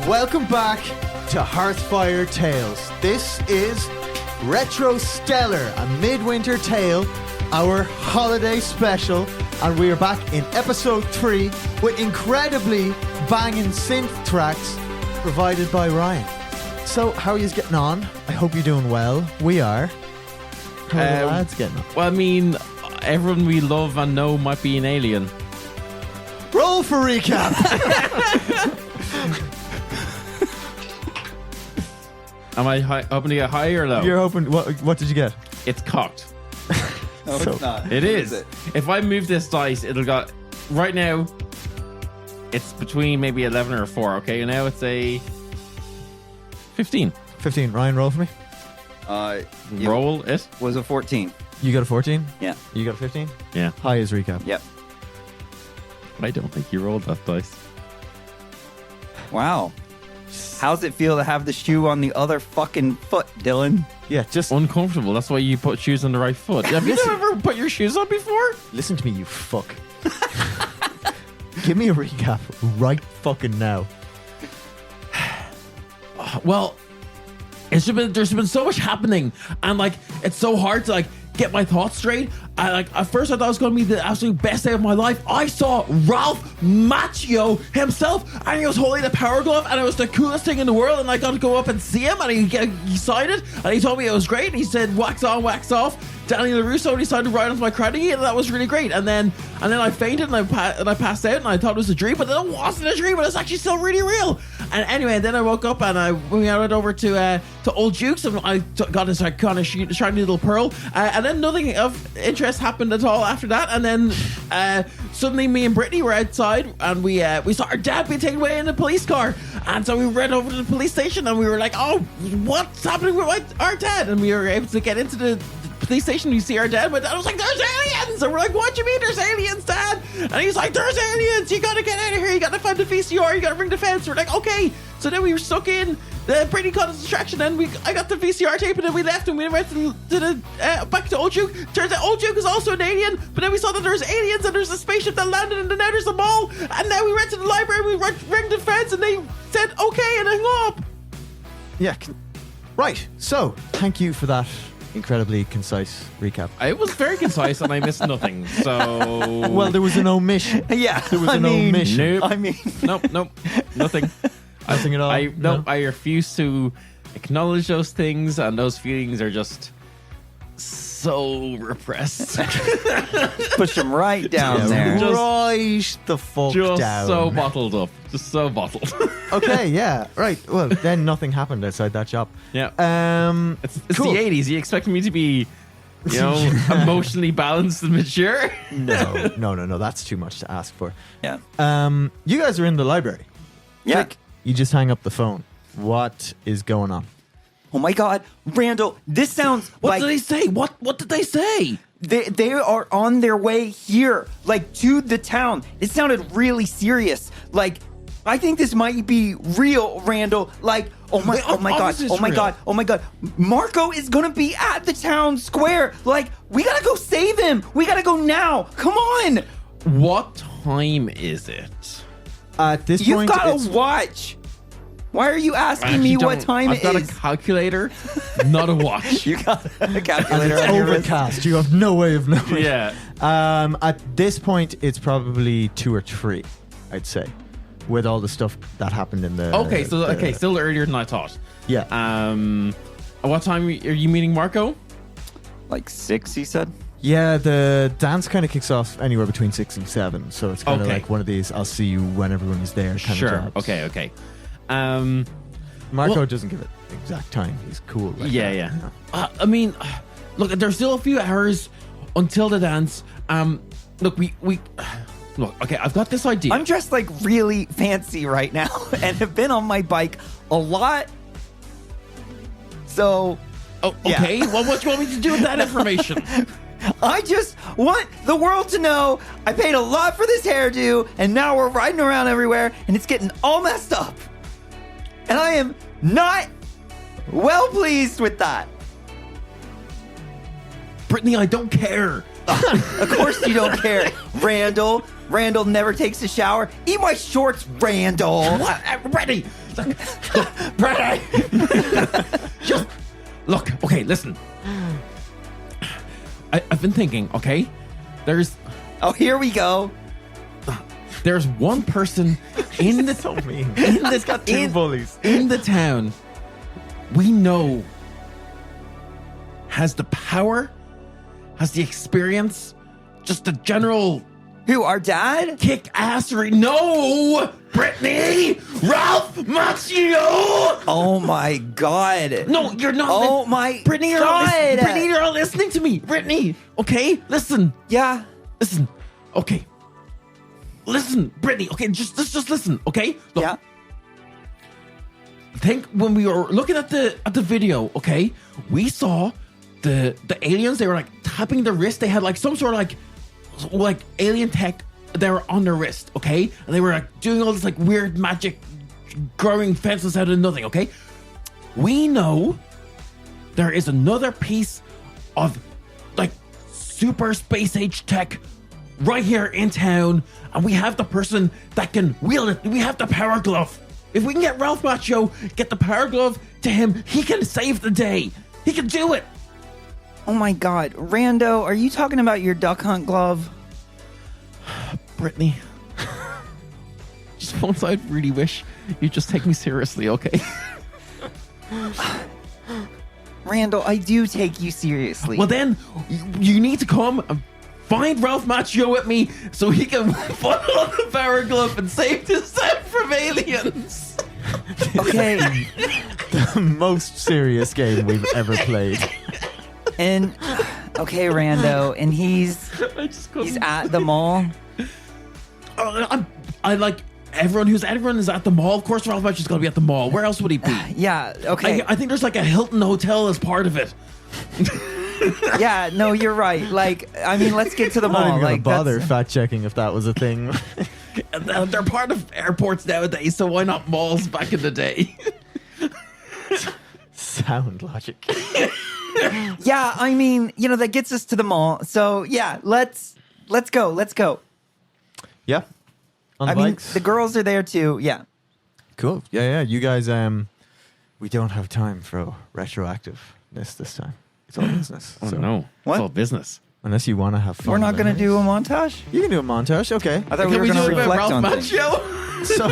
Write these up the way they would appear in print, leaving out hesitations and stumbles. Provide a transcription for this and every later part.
Welcome back to Hearthfire Tales. This is Retro Stellar, a midwinter tale, our holiday special, and we are back in episode 3 with incredibly banging synth tracks provided by Ryan. So, how are you getting on? I hope you're doing well. We are. How are the lads getting on? Well, I mean, everyone we love and know might be an alien. Roll for recap. Am I hoping to get high or low? You're hoping. What did you get? It's cocked. No, So- it's not. It What is. If I move this dice, it'll go. Right now, it's between maybe 11 or 4. Okay, now it's a 15. 15. Ryan, roll for me. It Roll it. was a 14. You got a 14. Yeah. You got a 15. Yeah. High is recap. Yep. I don't think you rolled that dice. Wow. How's it feel to have the shoe on the other fucking foot, Dylan? Yeah, just Uncomfortable. That's why you put shoes on the right foot. Have you ever put your shoes on before? listen to me, you fuck. Give me a recap right fucking now. Well, there's been so much happening, and like it's so hard to like get my thoughts straight. At first I thought it was going to be the absolute best day of my life. I saw Ralph Macchio himself, and he was holding the power glove, and it was the coolest thing in the world. And I got to go up and see him, and he signed it, and he told me it was great. And he said, "Wax on, wax off." Danny LaRusso decided to ride onto my credit, and that was really great. And then I fainted, and I passed out, and I thought it was a dream, but then it wasn't a dream, but it's actually still really real. And anyway, then I woke up, and we went over to Old Duke's, and I got this like kind of shiny little pearl, and then nothing of interest happened at all after that. And then suddenly, me and Brittany were outside, and we saw our dad being taken away in a police car, and so we ran over to the police station, and we were like, "Oh, what's happening with our dad?" And we were able to get into the police station. You see our dad, but I was like, "There's aliens!" And we're like, "What do you mean there's aliens, Dad?" And he's like, "There's aliens! You gotta get out of here! You gotta find the VCR! You gotta bring the fence!" We're like, "Okay." So then we were stuck in. Brittany caught a distraction, and I got the VCR tape, and then we left, and we went to the back to Old Duke. Turns out Old Duke is also an alien, but then we saw that there's aliens, and there's a spaceship that landed, and then now there's a mall. And now we went to the library, and we rang the fence, and they said okay, and hung up. Yeah. Right. So, thank you for that incredibly concise recap. It was very concise, and I missed nothing. So Well, there was an omission. Yeah. There was an omission. Nope. I mean, nope, nothing. Nothing at all. I refuse to acknowledge those things, and those feelings are just so repressed. push him right down Yeah, there. Just- right the fuck Just down. so bottled up. Just so bottled. Okay, yeah, right. Well, then nothing happened outside that shop. Yeah. It's It's the 80s. You expect me to be, emotionally balanced and mature? No. That's too much to ask for. Yeah. You guys are in the library. Yeah. Like, you just hang up the phone. What is going on? Oh my God, Randall, this sounds What like did they say? What did they say? they are on their way here, like to the town. It sounded really serious. Like, I think this might be real, Randall. Like, oh my God. Marco is gonna be at the town square. Like, we gotta go save him. We gotta go now. Come on. What time is it? At this You've point, got it's to watch. Why are you I asking actually me what don't- time I've it got is? a calculator, not a watch. You got a and calculator it's on your wrist. overcast. You have no way of knowing. Yeah. At this point, it's probably 2 or 3, I'd say, with all the stuff that happened in the. Okay, still earlier than I thought. Yeah. At what time are you meeting Marco? Like 6, he said. Yeah, the dance kind of kicks off anywhere between 6 and 7, so it's kind of Okay. like one of these "I'll see you when everyone's there" kind Sure. of jobs. Okay. Marco Well- doesn't give it the exact time. He's cool. Like Yeah, that, yeah. you know. I mean, look, there's still a few hours until the dance. Look, we look. Okay, I've got this idea. I'm dressed like really fancy right now and have been on my bike a lot. So, Oh, okay. Well, what do you want me to do with that information? I just want the world to know I paid a lot for this hairdo, and now we're riding around everywhere, and it's getting all messed up. And I am not well pleased with that. Brittany, I don't care. Of course you don't care, Randall. Randall never takes a shower. Eat my shorts, Randall. What? Brittany, Brittany! Just look. Okay, listen. I've been thinking. Okay, there's Oh, here we go. one person in the So mean. in the It's got two bullies. in the town we know has the power, has the experience, just a general Who, our dad? kick assery. No, Brittany, Ralph Macchio. Oh my God. No, you're not. Oh my Brittany, God. Brittany, you're not listening to me. Brittany, okay, listen. Yeah. Listen, okay. Listen, Brittany, okay, just listen, okay? Look, Yeah. I think when we were looking at the video, okay, we saw the aliens, they were like tapping their wrist. They had like some sort of like alien tech they were on their wrist, okay? And they were like doing all this like weird magic growing fences out of nothing, okay? We know there is another piece of like super space age tech right here in town, and we have the person that can wield it. We have the power glove. If we can get Ralph Macchio, get the power glove to him, he can save the day. He can do it. Oh my God. Rando, are you talking about your duck hunt glove? Brittany, just once I really wish you'd just take me seriously, okay? Randall, I do take you seriously. Well then, you need to come and find Ralph Macchio with me so he can put on the power glove and save this town from aliens. Okay. The most serious game we've ever played. And okay, Rando, and he's I just couldn't. he's at the mall. I like everyone is at the mall. Of course, Ralph Macchio's gonna be at the mall. Where else would he be? Yeah, okay. I think there's like a Hilton hotel as part of it. Yeah, no, you're right. Like, I mean, let's get to the I'm not mall. even gonna Like, bother that's- fact checking if that was a thing. And they're part of airports nowadays, so why not malls back in the day? Sound logic. Yeah, I mean, you know, that gets us to the mall. So yeah, let's go. Let's go. Yeah. On the I mean, bikes. the girls are there too. Yeah. Cool. Yeah. You guys, we don't have time for retroactiveness this time. It's all business. Oh So, no, What? it's all business. Unless you want to have fun. We're not going to then do a montage? You can do a montage. Okay. I thought we were Can going to do it about reflect Ralph on things. Macchio? So,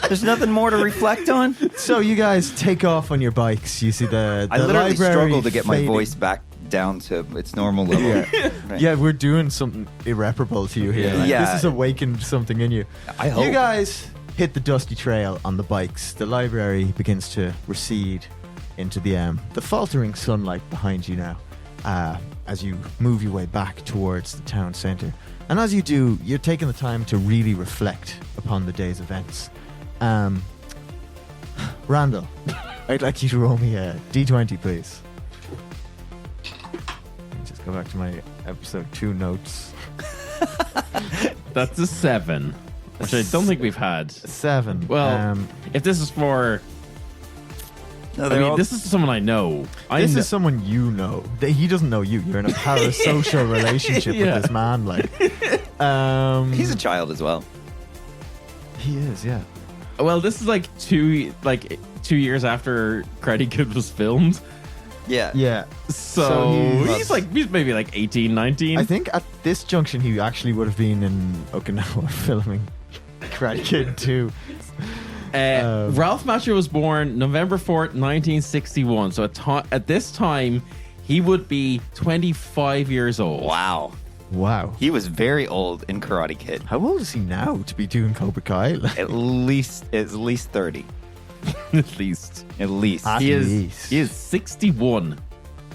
There's nothing more to reflect on? so you guys take off on your bikes. You see the I literally library struggle to get my fading. voice back down to its normal level. Yeah. Right. Yeah, we're doing something irreparable to you here. Yeah. Like, Yeah. This has awakened something in you. I hope. You guys hit the dusty trail on the bikes. The library begins to recede into the faltering sunlight behind you now as you move your way back towards the town centre. And as you do, you're taking the time to really reflect upon the day's events. Randall, I'd like you to roll me a D20, please. Let me just go back to my episode 2 notes. That's a 7, which I don't think we've had. 7. Well, if this is for, No, I they're mean, all- this is someone I know. this is someone you know. He doesn't know you. You're in a parasocial relationship Yeah. with this man. Like, He's a child as well. he is. Yeah. Well, this is like 2 years after Karate Kid was filmed. Yeah. Yeah. So, he's he's maybe like 18, 19. I think at this junction he actually would have been in Okinawa filming Karate Kid 2. Ralph Macchio was born November 4th, 1961. So at this time, he would be 25 years old. Wow. Wow. He was very old in Karate Kid. How old is he now to be doing Cobra Kai? At least 30. At least. At least. At He least. is 61.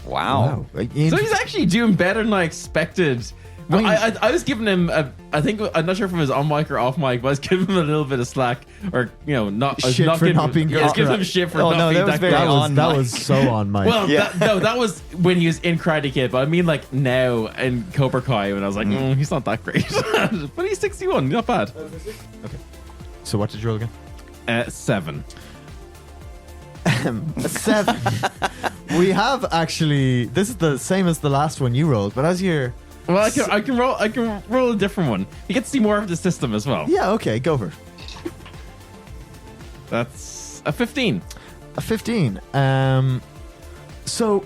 Wow. In- So he's actually doing better than I expected. But I was giving him I think I'm not sure if it was on mic or off mic, but I was giving him a little bit of slack, or not I was Shit not for giving, not being yeah, I was good. giving him shit for Oh, not no, being that was that very good. that was on that mic. was so on mic. Well, Yeah. that was when he was in Karate Kid, but I mean like now in Cobra Kai when I was like, he's not that great, but he's 61, not bad. So what did you roll again? 7. A 7. We have actually. This is the same as the last one you rolled, but as you're. Well, I can roll a different one. You get to see more of the system as well. Yeah. Okay. Go for it. That's A 15. A 15. So,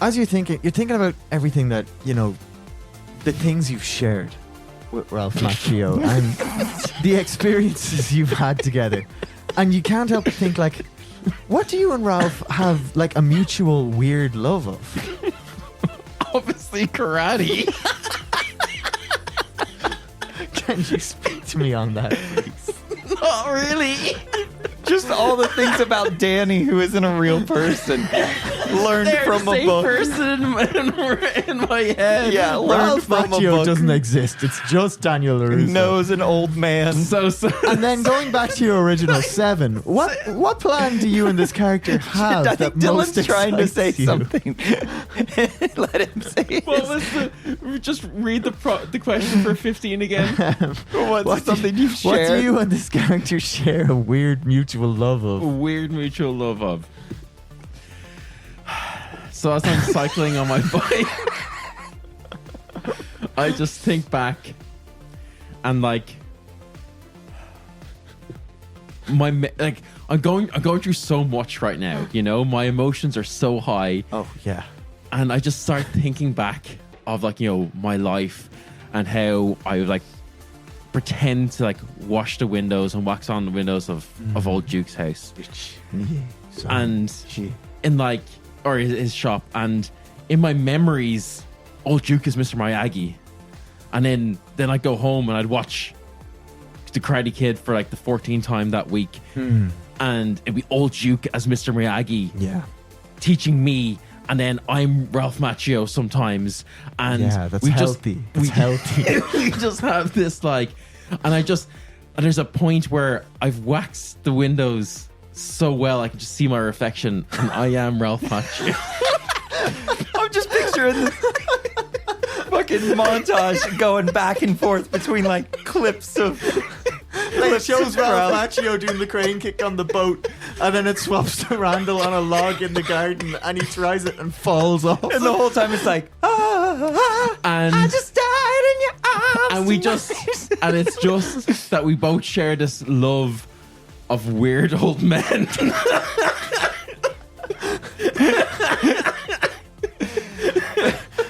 as you're thinking about everything that, the things you've shared with Ralph Macchio and the experiences you've had together. And you can't help but think, like, what do you and Ralph have, like, a mutual weird love of? Obviously karate. Can you speak to me on that, please? Not really. Just all the things about Danny, who isn't a real person, learned They're from the a same book. person in my head. Yeah, learned Ralph from a Macchio book. doesn't exist. It's just Daniel LaRusso. Knows an old man. So And then going back to your original 7, what plan do you and this character have I that think most Dylan's trying to say excites you? something. Let him say it. what was just read the question for 15 again. What's something you've What shared? do you and this character share a weird mutual love of? Weird mutual love of. So as I'm cycling on my bike, I just think back and like I'm going through so much right now, my emotions are so high, Oh, yeah. and I just start thinking back of my life and how I would like pretend to like wash the windows and wax on the windows of old Duke's house and in like or his shop, and in my memories old Duke is Mr. Miyagi, and then I'd go home and I'd watch The Karate Kid for like the 14th time that week, and it'd be old Duke as Mr. Miyagi teaching me, and then I'm Ralph Macchio sometimes, and Yeah, that's healthy. That's healthy. we just have this like, and there's a point where I've waxed the windows so well I can just see my reflection, and I am Ralph Macchio. I'm just picturing this fucking montage going back and forth between like clips of. It shows Ralph Macchio doing the crane kick on the boat, and then it swaps to Randall on a log in the garden, and he tries it and falls off. And the whole time it's like, And I just died in your arms. and we just and it's just that we both share this love of weird old men.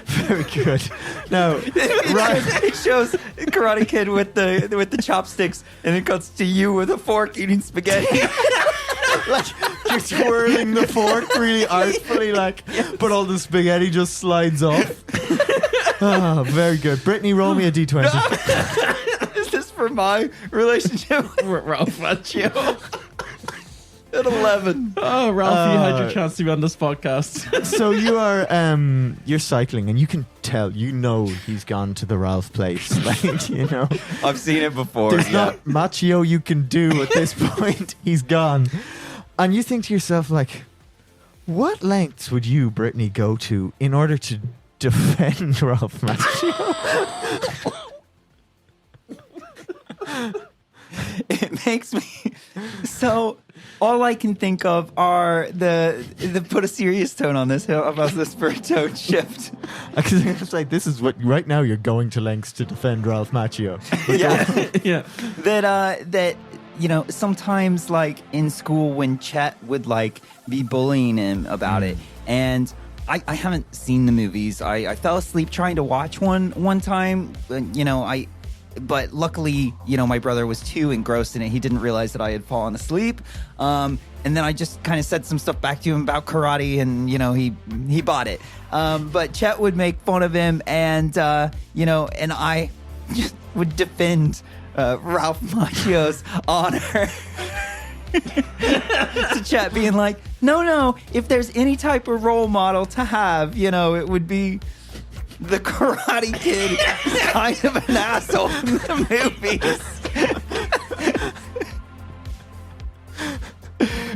Very good. Now, It shows Karate Kid with the chopsticks, and it cuts to you with a fork eating spaghetti. like you're twirling the fork really artfully, but all the spaghetti just slides off. Oh, very good. Brittany, roll me a d20. Is this for my relationship with Ralph Macchio. at 11? Oh, Ralph, you had your chance to be on this podcast. So you are you're cycling, and you can tell, he's gone to the Ralph place. I've seen it before. There's not Macchio you can do at this point. He's gone. And you think to yourself, like, what lengths would you, Brittany, go to in order to defend Ralph Macchio? It makes me so. All I can think of are the put a serious tone on this. How about this for a tone shift? Because it's like, this is what right now you're going to lengths to defend Ralph Macchio. Yeah. That sometimes like in school when Chet would like be bullying him about it, and I haven't seen the movies. I fell asleep trying to watch one time. But luckily, my brother was too engrossed in it. He didn't realize that I had fallen asleep. And then I just kind of said some stuff back to him about karate, and he bought it. But Chet would make fun of him, and and I just would defend Ralph Macchio's honor. To Chet being like, no, if there's any type of role model to have, it would be the Karate Kid is kind of an asshole in the movies.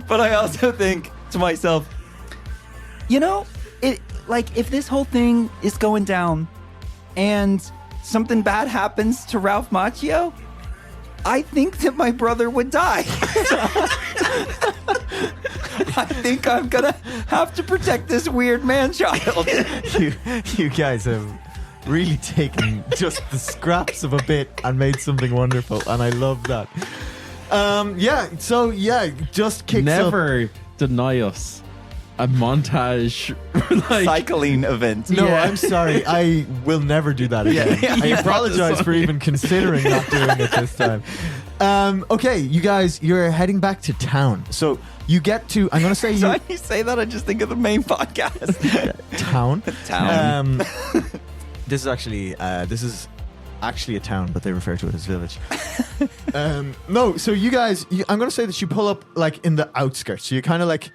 But I also think to myself, if this whole thing is going down and something bad happens to Ralph Macchio, I think that my brother would die. I think I'm gonna have to protect this weird man-child. You guys have really taken just the scraps of a bit and made something wonderful, and I love that. just kicks up. Never deny us a montage like Cycling event. No, Yeah. I'm sorry. I will never do that again. I You brought this apologize on for me. even considering not doing it this time. Okay, you guys, you're heading back to town. So you get to, I'm going to say So you, when you say that, I just think of the main podcast. town. Town. This is actually a town, but they refer to it as village. No, so you guys, I'm going to say that you pull up like in the outskirts. So you're kind of like,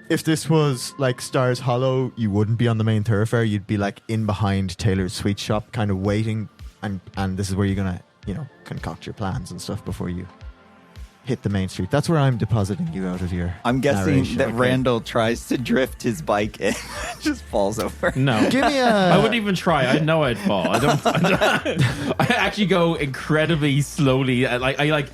if this was like Stars Hollow, you wouldn't be on the main thoroughfare. You'd be like in behind Taylor's sweet shop, kind of waiting. And this is where you're going to, concoct your plans and stuff before you hit the main street. That's where I'm depositing you out of your I'm guessing narration. that Randall tries to drift his bike and just falls over. no. Give me a... I wouldn't even try. I know I'd fall. I don't. I actually go incredibly slowly. I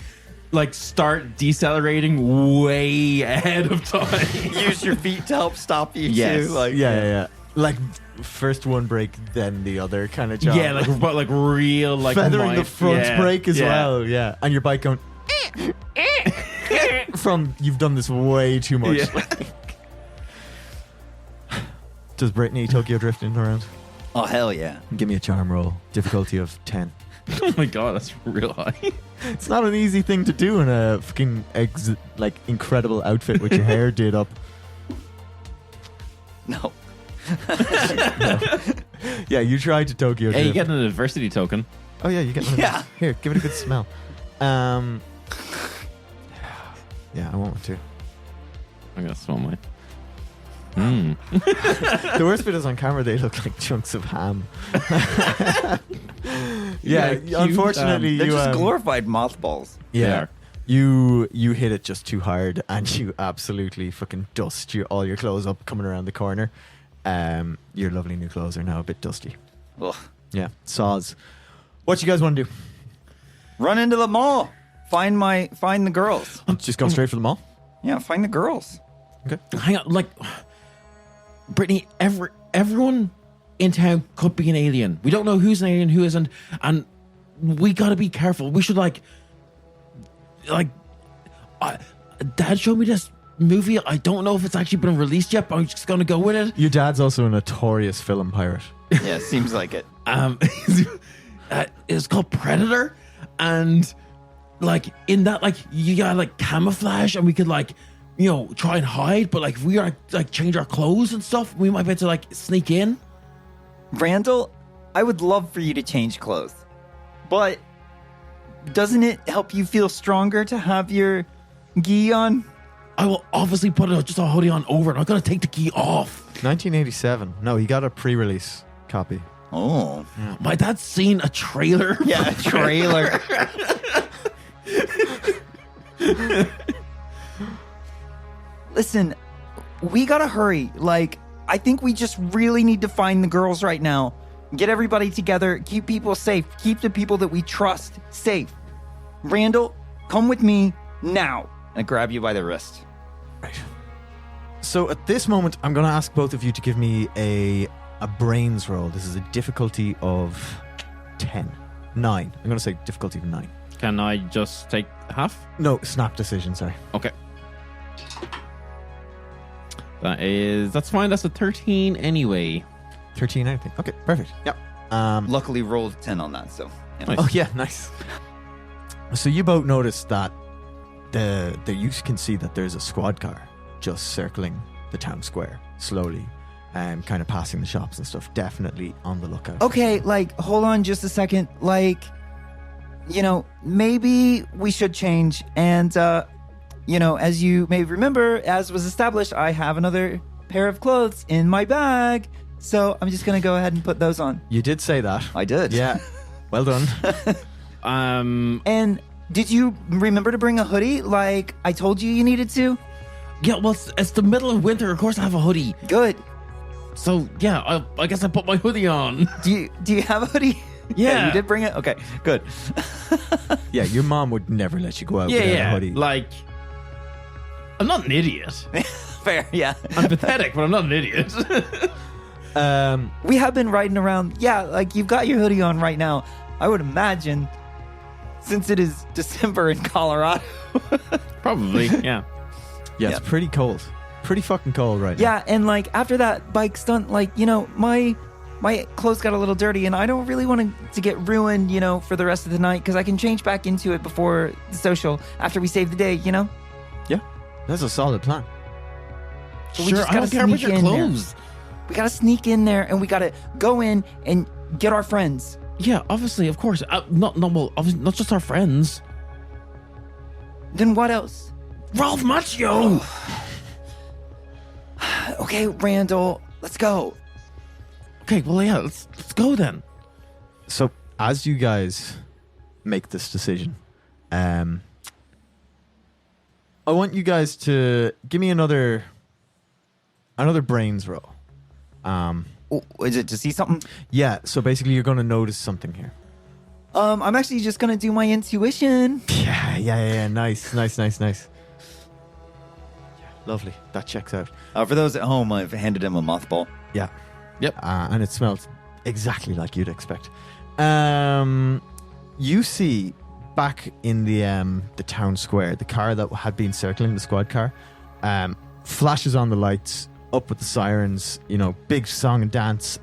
start decelerating way ahead of time. Use your feet to help stop you Yes. too. Like, Yeah. Like first one brake, then the other kind of job. Yeah, but real like feathering the front yeah, brake as yeah. well. Yeah, and your bike going from you've done this way too much. Yeah. Does Brittany Tokyo drifting around? oh hell yeah. Give me a charm roll. Difficulty of 10. Oh my god, that's real high. It's not an easy thing to do in a fucking incredible outfit with your hair did up. No. Yeah, you tried to Tokyo Hey, you drift. get an adversity token. Oh yeah, you get one of Yeah. those. Here, give it a good smell. Yeah, I want to. I'm gonna smell mine. The worst bit is on camera they look like chunks of ham. Yeah, cute, unfortunately They're you just glorified mothballs. They yeah. are. You hit it just too hard and you absolutely fucking dust all your clothes up coming around the corner. Your lovely new clothes are now a bit dusty. Ugh. Yeah, saws. What you guys want to do? Run into the mall. Find the girls. Just go straight for the mall? Yeah, find the girls. Okay. Hang on, like Brittany, everyone in town could be an alien. We don't know who's an alien, who isn't, and we gotta be careful. We should Dad showed me this movie. I don't know if it's actually been released yet, but I'm just gonna go with it. Your dad's also a notorious film pirate. Yeah, seems like it. It's called Predator, and like in that, like you got like camouflage, and we could try and hide, but like if we are like change our clothes and stuff, we might be able to like sneak in. Randall, I would love for you to change clothes, but doesn't it help you feel stronger to have your gi on? I will obviously put just a hoodie on over it. I'm gonna take the key off. 1987. No, he got a pre-release copy. Oh. My dad's seen a trailer. Yeah, a trailer. Listen, we gotta hurry. Like, I think we just really need to find the girls right now. Get everybody together, keep people safe, keep the people that we trust safe. Randall, come with me now. And I grab you by the wrist. Right. So at this moment, I'm going to ask both of you to give me a brains roll. This is a difficulty of 10. 9. I'm going to say difficulty of 9. Can I just take half? No, snap decision, sorry. Okay. That's fine. That's a 13 anyway. 13, I think. Okay, perfect. Yep. Luckily rolled 10 on that, so. Yeah. Nice. Oh, yeah, nice. So you both noticed that you can see that there's a squad car just circling the town square slowly, kind of passing the shops and stuff. Definitely on the lookout. Okay, hold on just a second. Maybe we should change. And, as you may remember, as was established, I have another pair of clothes in my bag. So I'm just going to go ahead and put those on. You did say that. I did. Yeah. Well done. And did you remember to bring a hoodie like I told you needed to? Yeah, well, it's the middle of winter. Of course I have a hoodie. Good. So, yeah, I guess I put my hoodie on. Do you have a hoodie? Yeah. You did bring it? Okay, good. Yeah, your mom would never let you go out Yeah, without yeah. a hoodie. Like, I'm not an idiot. Fair, yeah. I'm pathetic, but I'm not an idiot. We have been riding around. Yeah, you've got your hoodie on right now. I would imagine since it is December in Colorado. Probably, yeah. Yeah, it's pretty cold. Pretty fucking cold right now. Yeah, and like after that bike stunt, like, you know, my clothes got a little dirty, and I don't really want to get ruined, you know, for the rest of the night, because I can change back into it before the social after we save the day, you know? Yeah, that's a solid plan. So we Sure, just I don't gotta care about sneak your in there. clothes. We gotta sneak in there, and we gotta go in and get our friends. Yeah, obviously, of course. Obviously, not just our friends. Then what else? Ralph Macchio! Okay, Randall, let's go. Okay, well, yeah, let's go then. So, as you guys make this decision, I want you guys to give me another brains roll. Oh, is it to see something? Yeah, so basically you're going to notice something here. I'm actually just gonna do my intuition. Yeah. Nice. Lovely. That checks out. For those at home, I've handed him a mothball. Yeah. Yep. And it smells exactly like you'd expect. You see back in the town square, the car that had been circling, the squad car, flashes on the lights, up with the sirens, you know, big song and dance.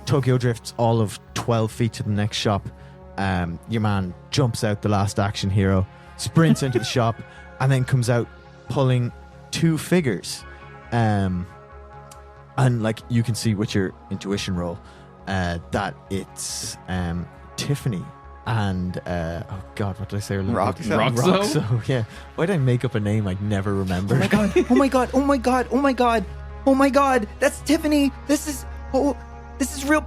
Tokyo drifts all of 12 feet to the next shop. Your man jumps out, the last action hero, sprints into the shop, and then comes out pulling 2 figures. And like you can see with your intuition roll, that it's Tiffany and oh god, what did I say? Roxo? Yeah. Why did I make up a name I'd never remember? Oh my god, that's Tiffany. This is real.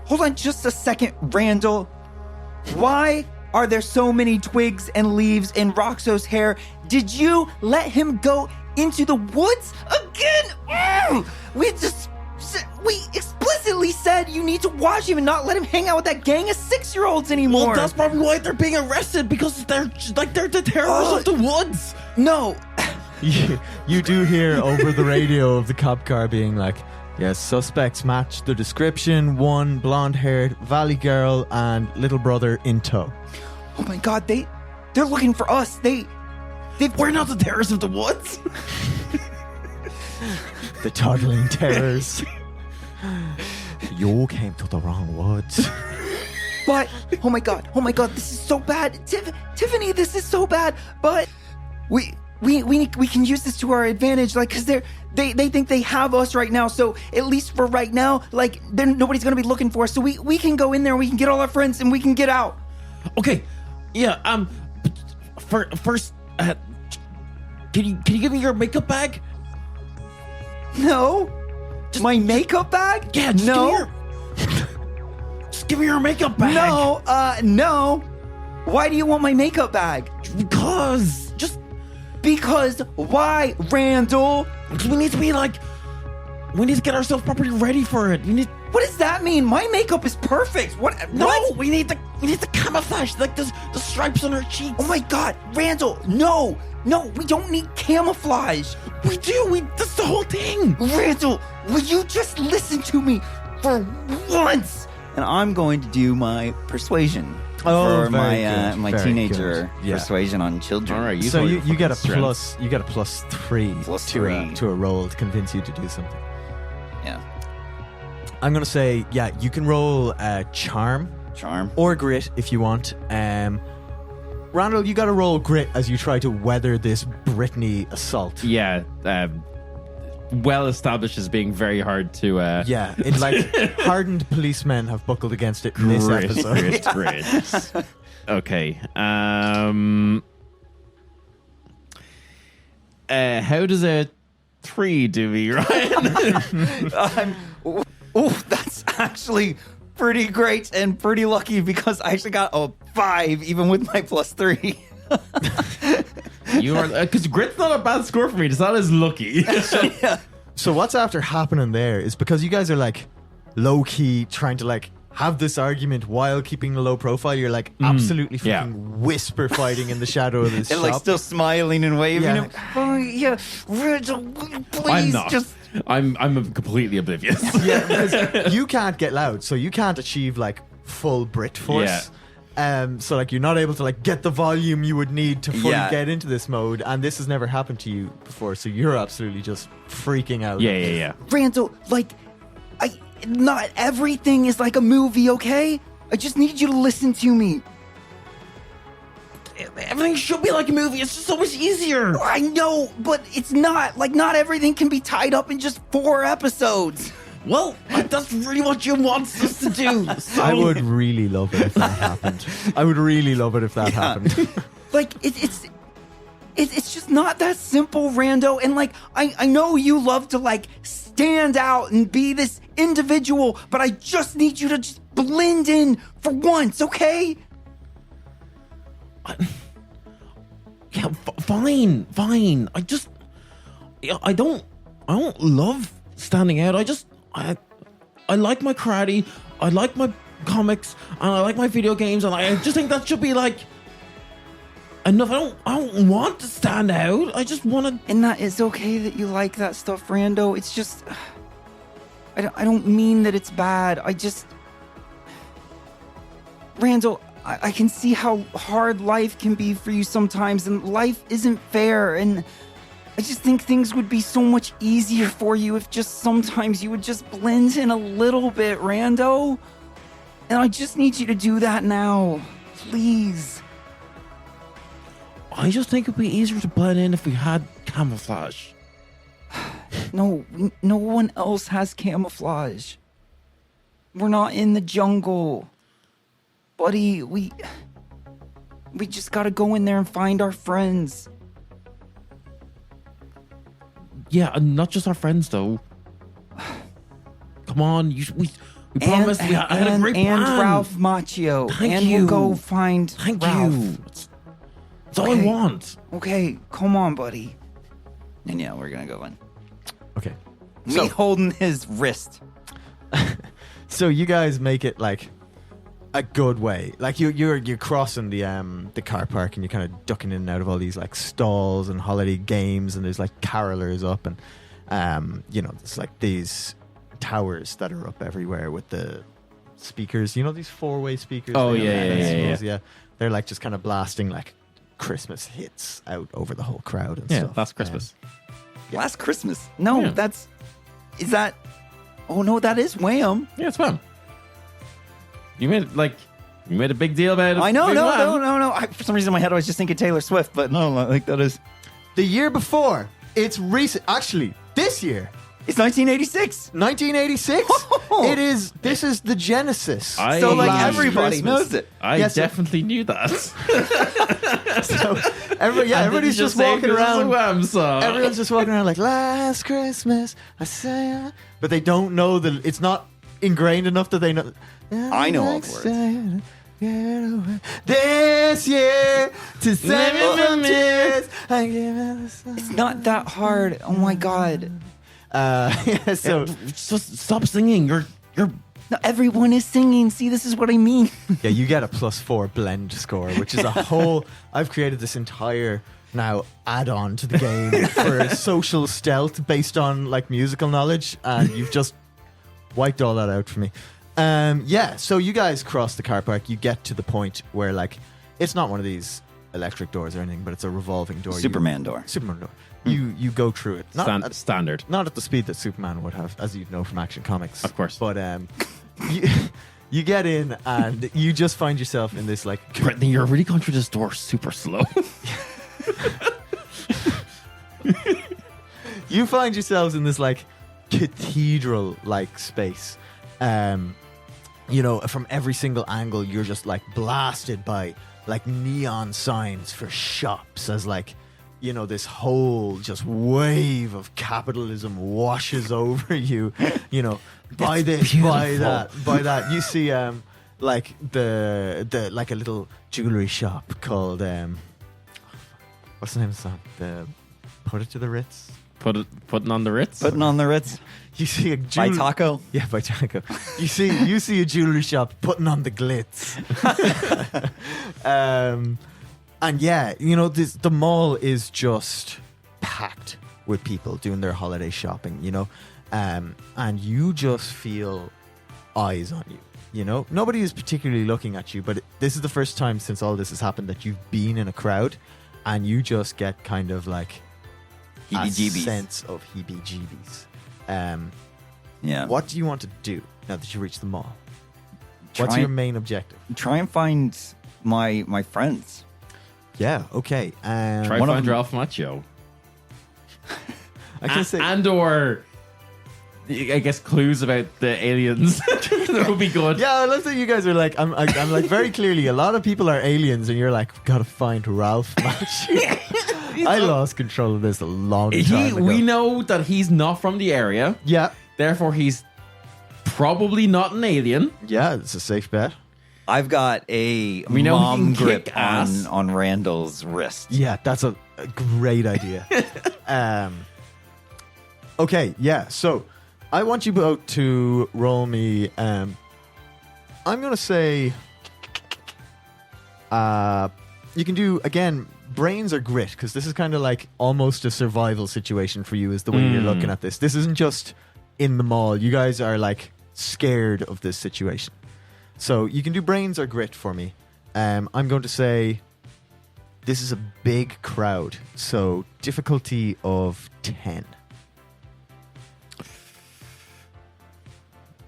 Hold on just a second, Randall. Why are there so many twigs and leaves in Roxo's hair? Did you let him go into the woods again? We explicitly said you need to watch him and not let him hang out with that gang of 6-year-olds anymore. Well, that's probably why they're being arrested, because they're the terrorists of the woods. No. You do hear over the radio of the cop car being like, yes, suspects match the description. 1 blonde-haired valley girl and little brother in tow. Oh my god, they're looking for us. We're not the terrorists of the woods. The toddling terrors. You came to the wrong woods. But oh my god, this is so bad. Tiffany, this is so bad. But we can use this to our advantage, like, because they think they have us right now. So at least for right now, like, nobody's gonna be looking for us. So we can go in there, we can get all our friends, and we can get out. Okay, yeah. First, can you give me your makeup bag? No, my makeup bag? Yeah, just no. Just give me your makeup bag. No. Why do you want my makeup bag? Because why, Randall? Because we need to get ourselves properly ready for it. What does that mean? My makeup is perfect. No, What? we need the camouflage, like the stripes on our cheeks. Oh my god, Randall, no, we don't need camouflage. We do. That's the whole thing. Randall, will you just listen to me for once? And I'm going to do my persuasion for my Very teenager good. Yeah. persuasion on children. All right, So you get a strength. plus. You get a +3 Plus to a 3. to a roll to convince you to do something. Yeah, I'm gonna say, yeah, you can roll charm charm. or grit if you want. Randall, you got to roll grit as you try to weather this Brittany assault. Yeah, well established as being very hard to. Yeah, it's like hardened policemen have buckled against it in this episode. Great. Okay. How does a 3 do me, Ryan? Oh, that's actually pretty great and pretty lucky, because I actually got a 5 even with my +3. You are, because grit's not a bad score for me. It's not as lucky. So what's after happening there is because you guys are like low key trying to like have this argument while keeping a low profile. You're like absolutely fucking whisper fighting in the shadow of this And shop. like still smiling and waving. Yeah. Oh, yeah, Rachel, please, I'm not. just. I'm completely oblivious. Yeah, because you can't get loud, so you can't achieve like full Brit force. So like you're not able to like get the volume you would need to fully Yeah. get into this mode, and this has never happened to you before, so you're absolutely just freaking out. Yeah. Randall, like, not everything is like a movie, okay? I just need you to listen to me. Everything should be like a movie. It's just so much easier. I know, but it's not. Like, not everything can be tied up in just 4 episodes. Well, that's really what you want us to do. So. I would really love it if that happened. I would really love it if that happened. Like, it's just not that simple, Rando. And, like, I know you love to, like, stand out and be this individual, but I just need you to just blend in for once, okay? Yeah, fine. I don't love standing out. I like my karate, I like my comics, and I like my video games, and I just think that should be like enough. I don't want to stand out. I just want to. And that is okay that you like that stuff, Rando. It's just, I don't mean that it's bad. I just, Randall, I can see how hard life can be for you sometimes, and life isn't fair, and I just think things would be so much easier for you if just sometimes you would just blend in a little bit, Rando. And I just need you to do that now. Please. I just think it'd be easier to blend in if we had camouflage. No one else has camouflage. We're not in the jungle. Buddy, we just gotta go in there and find our friends. Yeah, and not just our friends though. Come on, we promised we had a great plan. And Ralph Macchio. Thank and you. we'll go find Thank Ralph. you. That's all I Okay. want. Okay, come on, buddy. And yeah, we're gonna go in. Okay. Me holding his wrist. So you guys make it like a good way. Like you're crossing the car park, and you're kind of ducking in and out of all these like stalls and holiday games, and there's like carolers up, and there's like these towers that are up everywhere with the speakers. You know these 4-way speakers? Oh, They have yeah, the yeah, decibels, yeah. They're like just kind of blasting like Christmas hits out over the whole crowd and Yeah, stuff. last Christmas. Last Christmas. No, Yeah. is that... Oh, no, that is Wham. Yeah, it's fun. You made a big deal about it. I know, Big no. Wham. For some reason in my head I was just thinking Taylor Swift, but no, like that is... The year before, it's recent. Actually, this year, It's 1986. 1986. It is. This is the Genesis. So like Last everybody Christmas. knows it. I Yeah, so- definitely knew that. So everybody's just walking around. Wham song. Everyone's just walking around like last Christmas. I say, but they don't know that it's not ingrained enough that they know. I know all the words. This year to save me from tears. I give it a song. It's not that hard. Oh my god. So Just stop singing. You're No, everyone is singing. See, this is what I mean. yeah, you get a +4 blend score, which is a whole. I've created this entire now add-on to the game for social stealth based on like musical knowledge, and you've just wiped all that out for me. Yeah, so you guys cross the car park. You get to the point where like it's not one of these electric doors or anything, but it's a revolving door. Superman door. Superman door. You go through it. Standard. Not at the speed that Superman would have, as you'd know from Action Comics. Of course. But you get in and you just find yourself in this like Brittany, you're really going through this door super slow. you find yourselves in this like cathedral like space. From every single angle you're just like blasted by like neon signs for shops as like this whole just wave of capitalism washes over you, by this, by that. You see, like the like a little jewelry shop called what's the name of the song? Put It to the Ritz. Putting on the Ritz. Putting on the Ritz. You see a By Taco. Yeah, by Taco. You see a jewelry shop putting on the glitz. And yeah, the mall is just packed with people doing their holiday shopping, and you just feel eyes on you. You know, nobody is particularly looking at you, but this is the first time since all this has happened that you've been in a crowd, and you just get kind of like a Heebie-jeebies. sense of heebie-jeebies. Yeah. What do you want to do now that you reach the mall? What's Try- your main objective? Try and find my friends. Yeah, okay. Try One of find them- Ralph Macchio. I can say And or I guess clues about the aliens. That would be good. yeah, I love that you guys are like, I'm like very clearly, a lot of people are aliens, and you're like, gotta find Ralph Macchio. I lost control of this a long time ago. We know that he's not from the area, Yeah, therefore he's probably not an alien. yeah, it's a safe bet. I've got a We know he mom can grip kick ass. on Randall's wrist. Yeah, that's a great idea. Okay, yeah, so I want you both to roll me. I'm gonna say, you can do again brains or grit, because this is kind of like almost a survival situation for you. Is the way you're looking at this. This isn't just in the mall. You guys are like scared of this situation, so you can do brains or grit for me. I'm going to say this is a big crowd, so difficulty of 10.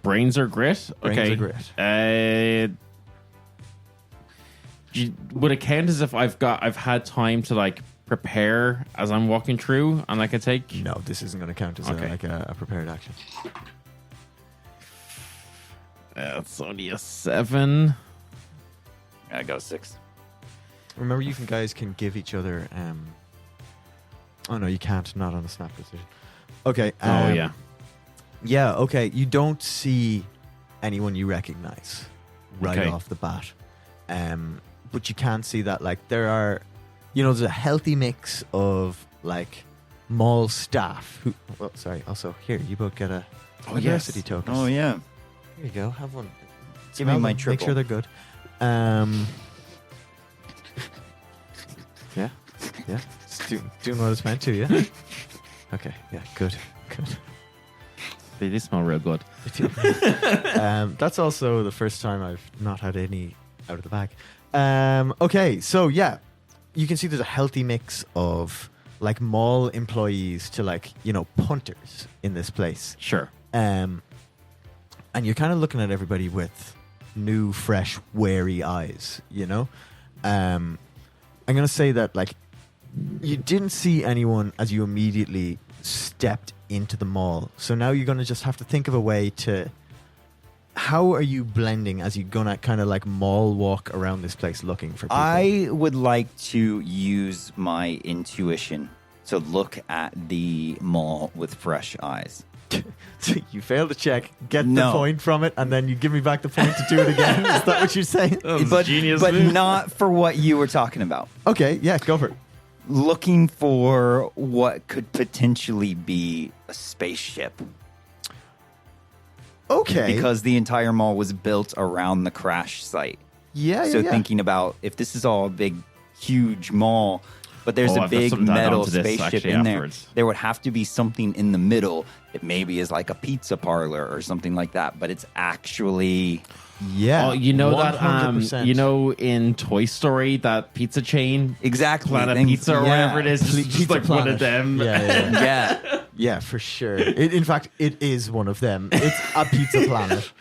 Brains or grit? Brains Okay. or grit. Would it count as if I've had time to like prepare as I'm walking through, and I can take? No, this isn't going to count as Okay. a prepared action. It's only a 7. I go 6. Remember, you guys can give each other. Oh no, you can't. Not on a snap decision. Okay. Oh yeah. Yeah. Okay. You don't see anyone you recognize right Okay. off the bat, but you can see that like there are, there's a healthy mix of like mall staff who. Well, sorry. Also, here you both get a diversity token. Oh yeah. Here you go. Have one. Give me Smell my them, triple. Make sure they're good. Yeah. Yeah. It's doing what it's meant to, yeah? Okay. Yeah. Good. They do smell real good. That's also the first time I've not had any out of the bag. Okay. So, yeah. You can see there's a healthy mix of like mall employees to like, punters in this place. Sure. And you're kind of looking at everybody with new, fresh, wary eyes, I'm going to say that, like, you didn't see anyone as you immediately stepped into the mall. So now you're going to just have to think of a way to... How are you blending as you're going to kind of, like, mall walk around this place looking for people? I would like to use my intuition to look at the mall with fresh eyes. You failed to check, get the No. point from it, and then you give me back the point to do it again. Is that what you're saying? But not for what you were talking about. Okay, yeah, go for it. Looking for what could potentially be a spaceship. Okay. Because the entire mall was built around the crash site. Yeah. Thinking about if this is all a big, huge mall, but there's Oh, a I've got big something to add metal on to this, spaceship actually, in afterwards. there would have to be something in the middle that maybe is like a pizza parlor or something like that, but it's actually... Yeah. Oh, you know that 100%. in Toy Story, that pizza chain, Exactly. Planet things- Pizza or yeah. whatever it is, just Pizza like one of Planet. them. Yeah. Yeah. Yeah, for sure. In fact, it is one of them. It's a pizza planet.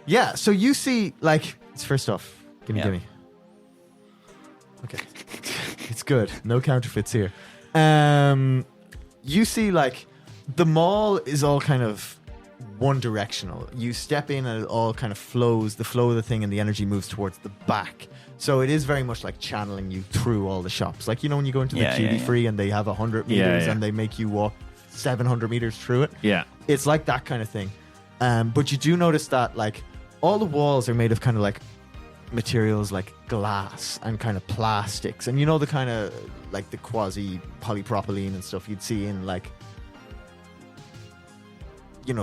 Yeah, so you see, like, it's first off, gimme. Okay. It's good. No counterfeits here. You see, like, the mall is all kind of one directional. You step in and it all kind of flows, the flow of the thing, and the energy moves towards the back. So it is very much like channeling you through all the shops. Like, when you go into the duty free and they have 100 meters yeah. and they make you walk 700 meters through it. Yeah. It's like that kind of thing. But you do notice that, like, all the walls are made of kind of like materials like glass and kind of plastics. And the kind of like the quasi polypropylene and stuff you'd see in like,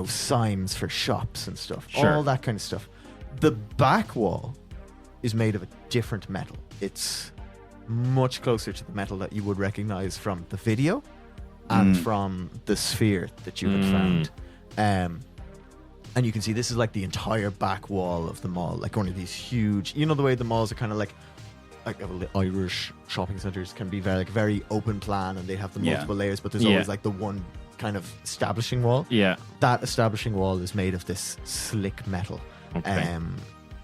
signs for shops and stuff. Sure. All that kind of stuff. The back wall is made of a different metal. It's much closer to the metal that you would recognize from the video and from the sphere that you had found. And you can see this is like the entire back wall of the mall, like one of these huge, you know, the way the malls are kind of like the Irish shopping centers can be very open plan, and they have the multiple layers, but there's always like the one kind of establishing wall. Yeah. That establishing wall is made of this slick metal. Okay.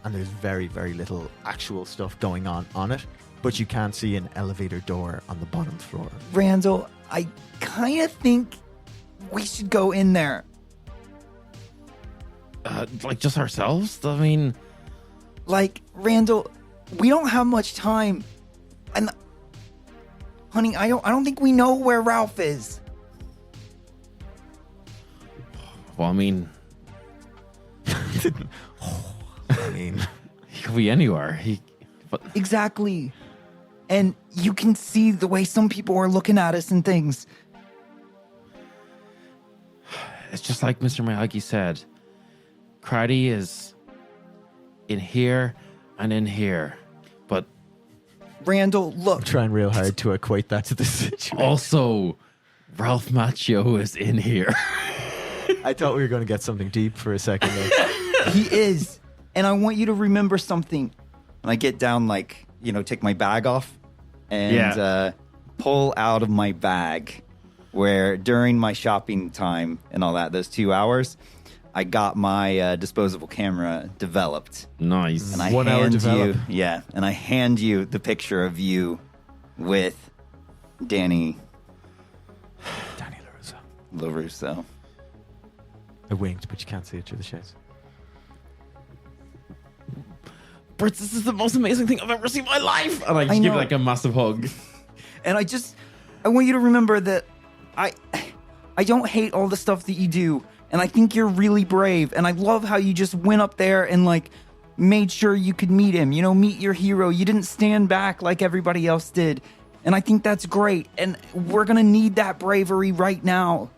And there's very little actual stuff going on it, but you can see an elevator door on the bottom floor. Randall, I kind of think we should go in there. Like just ourselves? I mean, Like, Randall, we don't have much time. And honey, I don't think we know where Ralph is. well, I mean, I mean, he could be anywhere. But Exactly. And you can see the way some people are looking at us and things. it's just like Mr. Miyagi said. Karate is in here and in here. But Randall, look. trying real hard to equate that to the situation. also, Ralph Macchio is in here. I thought we were going to get something deep for a second there. He is. And I want you to remember something. And I get down, like, take my bag off and pull out of my bag where during my shopping time and all that, those 2 hours, I got my disposable camera developed. Nice. And I 1 hour hand develop. and I hand you the picture of you with Danny Danny LaRusso. LaRusso. I winked, but you can't see it through the shades. Brits, this is the most amazing thing I've ever seen in my life. And I I just give know. like a massive hug. And I want you to remember that I don't hate all the stuff that you do. And I think you're really brave. And I love how you just went up there and like made sure you could meet him, meet your hero. You didn't stand back like everybody else did. And I think that's great. And we're going to need that bravery right now.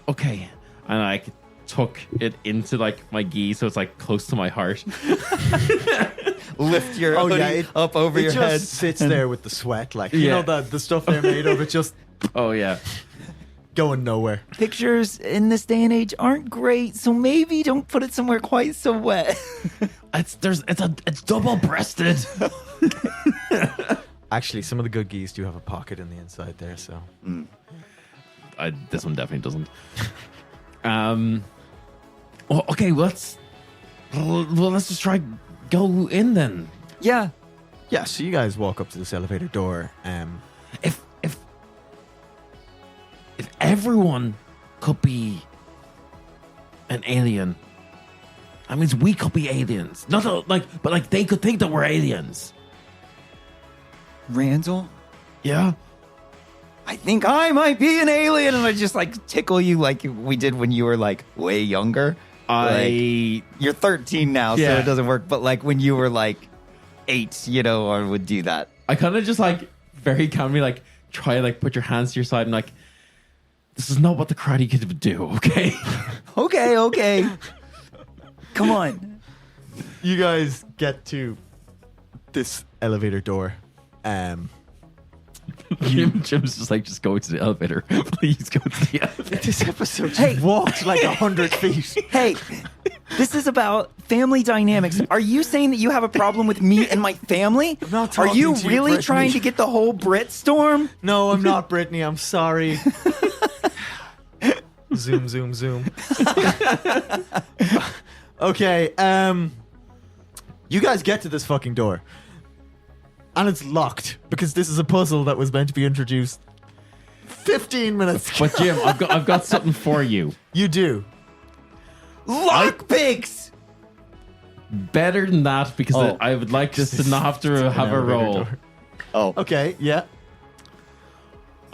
Okay. And I took it into like my gi, so it's like close to my heart. Lift your hoodie up over your just head. sits there with the sweat, like you Yeah. know the stuff they're made of. It's just Oh yeah. going nowhere. Pictures in this day and age aren't great, so maybe don't put it somewhere quite so wet. It's double breasted. Actually, some of the good geese do have a pocket in the inside there, so This one definitely doesn't. Well, okay, let's just try go in then. Yeah. yeah. So you guys walk up to this elevator door. If everyone could be an alien, that means we could be aliens. Not but they could think that we're aliens. Randall, Yeah. I think I might be an alien. And I just like tickle you like we did when you were like way younger. You're 13 now, so Yeah. it doesn't work. But like when you were like 8, I would do that. I kind of just like very calmly like try like put your hands to your side and like, this is not what the Karate Kid would do, okay? Okay. Come on. You guys get to this elevator door. Jim's just like, just go to the elevator. Please go to the elevator. This episode Hey. walked like 100 feet. Hey, this is about family dynamics. Are you saying that you have a problem with me and my family? I'm not Are talking you to you, really Brittany. trying to get the whole Brit storm? No, I'm not Brittany. I'm sorry. Zoom. Okay, you guys get to this fucking door. And it's locked because this is a puzzle that was meant to be introduced 15 minutes ago. But Jim, I've got something for you. You do. Lockpicks! Better than that, because Oh. I would like this to not have to An have a elevator roll. door. Oh. Okay, yeah.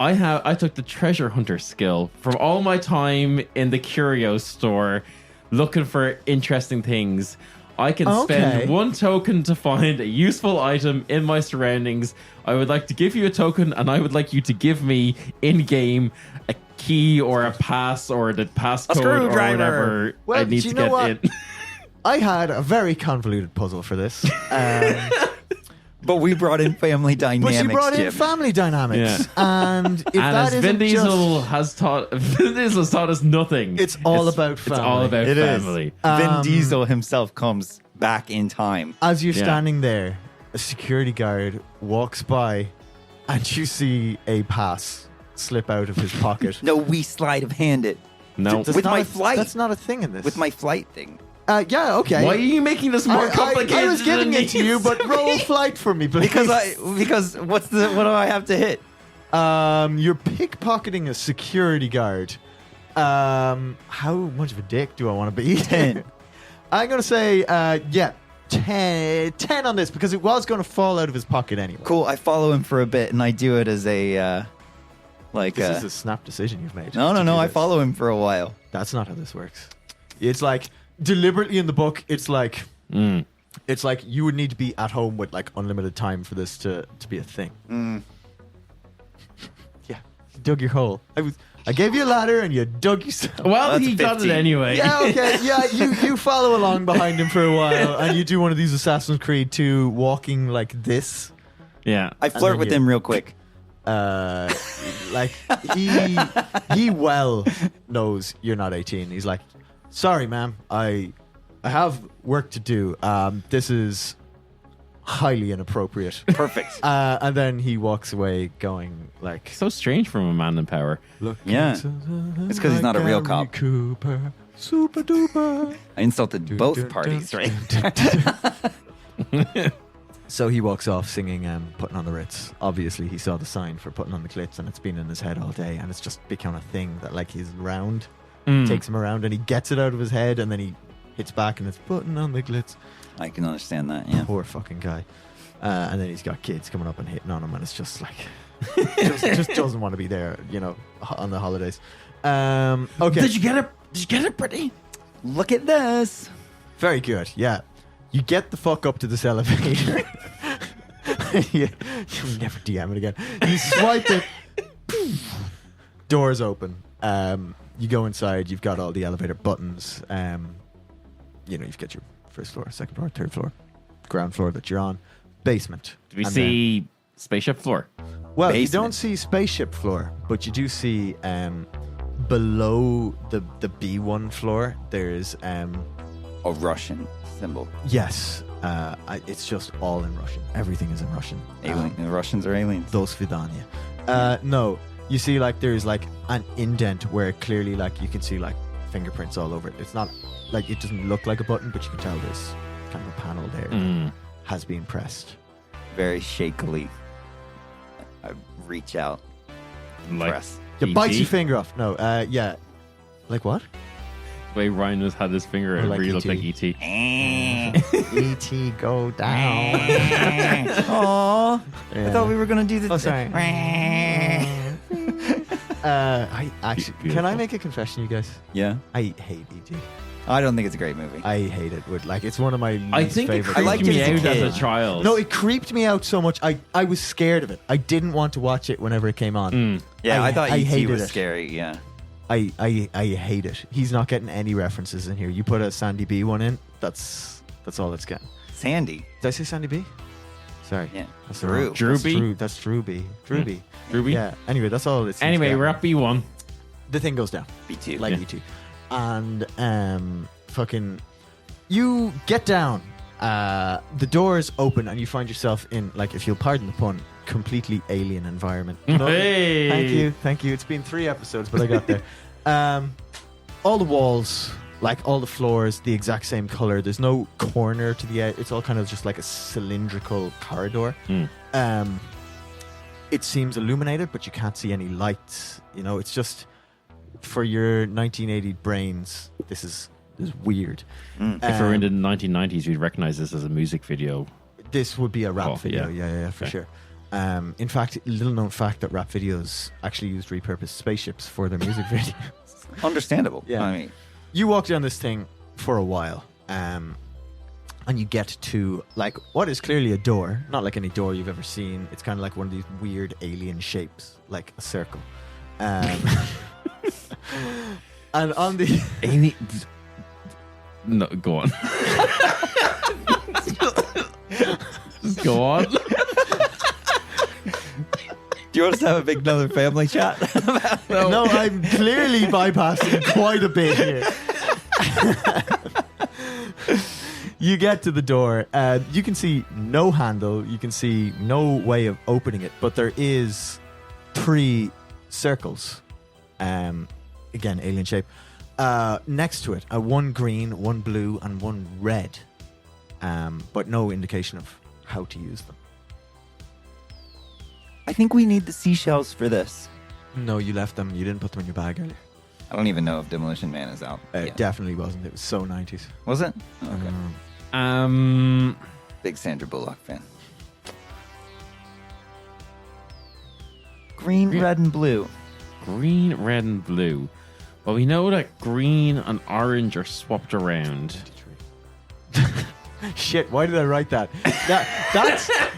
I took the treasure hunter skill from all my time in the curio store looking for interesting things. I can Okay. spend 1 token to find a useful item in my surroundings. I would like to give you a token, and I would like you to give me in-game a key or a pass or the passcode or screwdriver. whatever Well, I need do to you know get what? in. I had a very convoluted puzzle for this. But we brought in family dynamics. But you brought in Jim. family dynamics, and if And that as Vin isn't just, Diesel has taught, Vin Diesel has taught us nothing. it's all about family. It's all about It is. family. Vin Diesel himself comes back in time. As you're Yeah. standing there, a security guard walks by, and you see a pass slip out of his pocket. No, we sleight of hand it No. That's with not my a- flight. That's not a thing in this. with my flight thing. yeah, okay. Why are you making this more complicated? I was giving than it to you, needs but to roll be? flight for me, please. Because what do I have to hit? You're pickpocketing a security guard. How much of a dick do I want to be? 10. I'm gonna say, 10 on this because it was gonna fall out of his pocket anyway. Cool. I follow him for a bit, and I do it as a This is a snap decision you've made. No. to do I this. follow him for a while. That's not how this works. It's like deliberately in the book. It's like it's like you would need to be at home with like unlimited time for this to be a thing. Yeah, you dug your hole. I gave you a ladder and you dug yourself. Well, That's he got it 15. anyway. Yeah, okay. Yeah, you follow along behind him for a while and you do one of these Assassin's Creed 2 walking like this. Yeah. I then flirt with you- him real quick. Like he well knows you're not 18. He's like, sorry, ma'am, I have work to do. This is highly inappropriate. Perfect. And then he walks away, going like, So strange from a man in power. "Look, Yeah. into the It's 'cause he's not a real Gary cop. Cooper, super duper." I insulted both parties, right? So he walks off singing Putting on the Ritz. Obviously, he saw the sign for Putting on the Clits, and it's been in his head all day, and it's just become a thing that, like, he's around, takes him around, and he gets it out of his head, and then he hits back, and it's Putting on the Glitz. I can understand that. Yeah. Poor fucking guy. And then he's got kids coming up and hitting on him, and it's just like, just doesn't want to be there, you know, on the holidays. Okay. Did you get it? Did you get it, Brittany? Look at this. Very good, yeah. You get the fuck up to this elevator. You'll never DM it again. You swipe it. Doors open. You go inside. You've got all the elevator buttons. You know, you've got your first floor, second floor, third floor, ground floor that you're on, basement. Do we And see spaceship floor? well, you basement. don't see spaceship floor, but you do see below the B1 floor. There's A Russian symbol. yes. It's just all in Russian. Everything is in Russian. Alien. The Russians are aliens. Those Vidania. No, you see, like, there's like an indent where clearly, like, you can see like fingerprints all over it. It's not like, it doesn't look like a button, but you can tell there's kind of a panel there that has been pressed. Very shakily. I reach out. Like Press. You bite E.T.? your finger off. No, yeah. Like what? The way Ryan has had his finger, it like really looked like E.T.. E.T. E.T. go down. Aww. Yeah. I thought we were going to do this. Oh, sorry. I actually, can I make a confession, you guys? Yeah. I hate E.T. I don't think it's a great movie. I hate it. With like, it's one of my least I think it favorite. creeped liked me it as a out as kid. a child. No, it creeped me out so much. I was scared of it. I didn't want to watch it whenever it came on. Yeah, I thought I E.T. hated was it. scary. Yeah. I hate it. He's not getting any references in here. You put a Sandy B one in, that's all it's getting. Sandy. Did I say Sandy B? Sorry. Yeah. That's Drew. wrong- Drew that's B? Drew, that's Drew B. Drew B. Drew B? Yeah. Anyway, that's all it's Anyway, we're at B1. the thing goes down. B2. Like Yeah. E.T. And fucking you get down, the doors open and you find yourself in, like, if you'll pardon the pun, completely alien environment. No, Hey! thank you. It's been 3 episodes, but I got there. All the walls, like all the floors, the exact same color. There's no corner to the edge. It's all kind of just like a cylindrical corridor. It seems illuminated, but you can't see any lights. You know, it's just, for your 1980 brains, this is weird. If we were in the 1990s, we'd recognize this as a music video. This would be a rap Oh, video. Yeah, for sure. In fact, little known fact that rap videos actually used repurposed spaceships for their music videos. Understandable. Yeah. I mean, You walk down this thing for a while, and you get to, like, what is clearly a door. Not like any door you've ever seen. It's kind of like one of these weird alien shapes, like a circle. And on the No, go on. Just go on. you want us to have a big another family chat? No, I'm clearly bypassing quite a bit here. You get to the door. You can see no handle. You can see no way of opening it. But there is 3 circles. Again, alien shape. Next to it, 1 green, 1 blue, and 1 red. But no indication of how to use them. I think we need the seashells for this. No, you left them. You didn't put them in your bag earlier. I don't even know if Demolition Man is out. It definitely wasn't. It was so 90s. Was it? Okay. Big Sandra Bullock fan. Green, red, and blue. Green, red, and blue. Well, we know that green and orange are swapped around. Shit, why did I write that?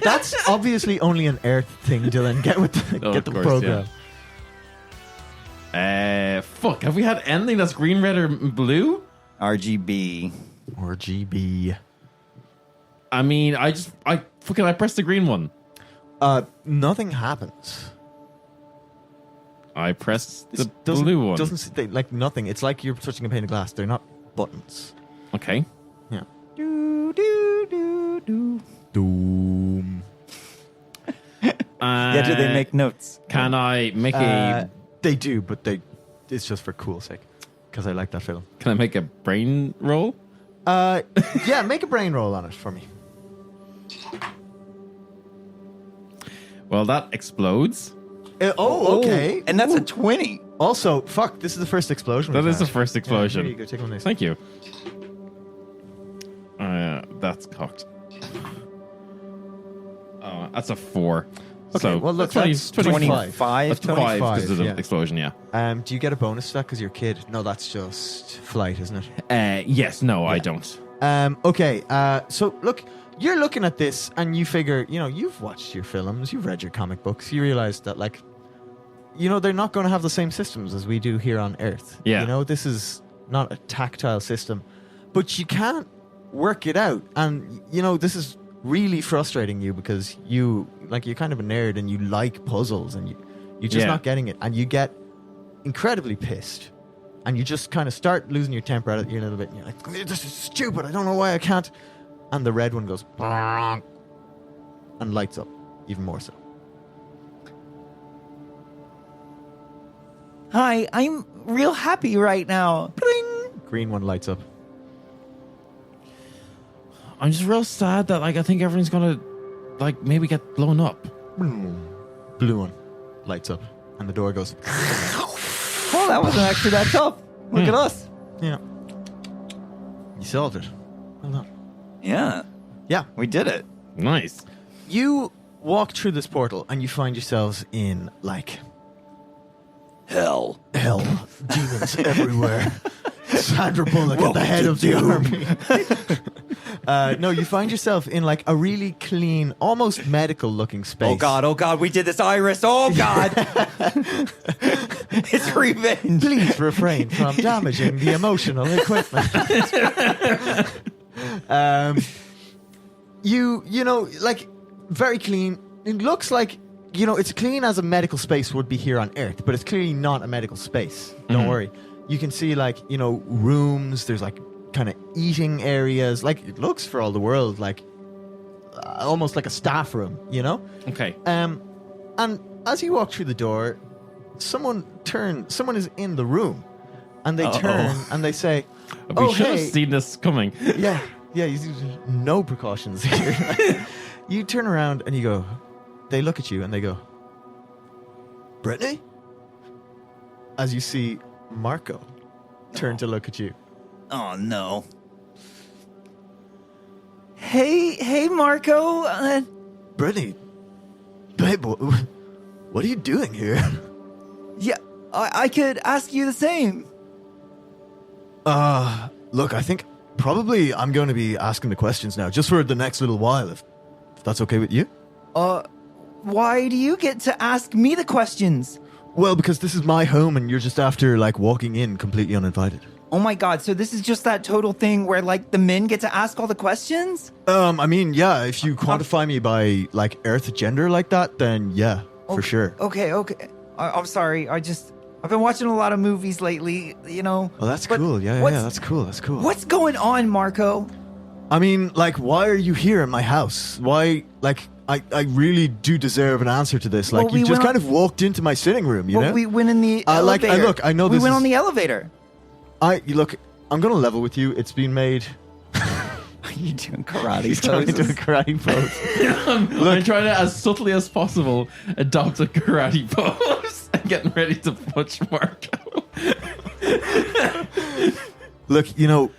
That's obviously only an Earth thing, Dylan. Get with the, Oh, get the of course, program. Fuck. Have we had anything that's green, red, or blue? RGB. Or GB. I mean, I pressed the green one. Nothing happens. I pressed the Doesn't- blue one. Doesn't like nothing. It's like you're touching a pane of glass. They're not buttons. Okay. Yeah. Do, do, do, do. Doom. Yeah, do they make notes? Can I make They do, but it's just for cool sake. Because I like that film. Can I make a brain roll? Yeah, make a brain roll on it for me. Well, that explodes. Okay. And that's a 20. Also, fuck, this is the first explosion. That we've is the had. first explosion. Yeah, here you go, take one of these. Thank you. That's cocked. Oh, that's a 4. Okay, So, well, look, 20, that's 25. That's 5 because of the yeah. explosion, yeah. Do you get a bonus to that because you're a kid? No, that's just flight, isn't it? Yes, no, I don't. Okay, so look, you're looking at this and you figure, you've watched your films, you've read your comic books, you realize that, like, they're not going to have the same systems as we do here on Earth. Yeah. This is not a tactile system, but you can't work it out. And, this is really frustrating you because you're kind of a nerd and you like puzzles and you're just not getting it. And you get incredibly pissed. And you just kind of start losing your temper at it a little bit. And you're like, this is stupid. I don't know why I can't. And the red one goes and lights up even more so. Hi, I'm real happy right now. Bling! Green one lights up. I'm just real sad that, like, I think everyone's gonna, like, maybe get blown up. Blue one lights up. And the door goes. Oh, that wasn't actually that tough. Look at us. Yeah. You solved it. Well done. Yeah, Yeah. we did it. Nice. You walk through this portal and you find yourselves in, like, Hell. demons everywhere. Sandra Bullock at the head of the army. No, you find yourself in, like, a really clean, almost medical-looking space. Oh God, we did this, Iris. Oh God. It's revenge. Please refrain from damaging the emotional equipment. Like, very clean. It looks like, it's clean as a medical space would be here on Earth, but it's clearly not a medical space. Don't worry. You can see, like, rooms. There's, like, kind of eating areas. Like, it looks for all the world like almost like a staff room, Okay. And as you walk through the door, someone is in the room, and they turn and they say, We should have hey. seen this coming. Yeah, no precautions here. You turn around and you go, they look at you and they go, Brittany? As you see Marco turn to look at you. Oh no. Hey, Marco. Brittany, babe, what are you doing here? Yeah, I could ask you the same. Look, I think probably I'm going to be asking the questions now, just for the next little while, if that's okay with you. Why do you get to ask me the questions? Well, because this is my home and you're just after, like, walking in completely uninvited. Oh my God, so this is just that total thing where, like, the men get to ask all the questions? I mean, yeah, if you quantify me by, like, Earth gender like that, then yeah. for sure. Okay. I'm sorry. I've been watching a lot of movies lately, you know. Oh, that's but cool. Yeah, that's cool. That's cool. What's going on, Marco? I mean, like, why are you here in my house? Why, like, I really do deserve an answer to this. Like, Well, we you just went kind of walked into my sitting room, you know? We went in the like, elevator. I know we this went is- on the elevator. Look, I'm going to level with you. It's been made... Are you doing karate He's trying to do a karate pose. I'm trying to, as subtly as possible, adopt a karate pose and getting ready to punch Marco. Look, you know...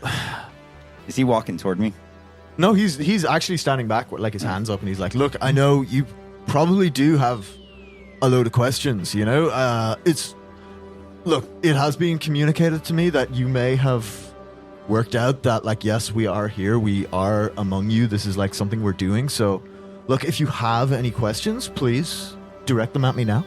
Is he walking toward me? No, he's actually standing back with like his hands up, and he's like, "Look, I know you probably do have a load of questions. You know, it has been communicated to me that you may have worked out that, like, yes, we are here, we are among you. This is like something we're doing. So, look, if you have any questions, please direct them at me now."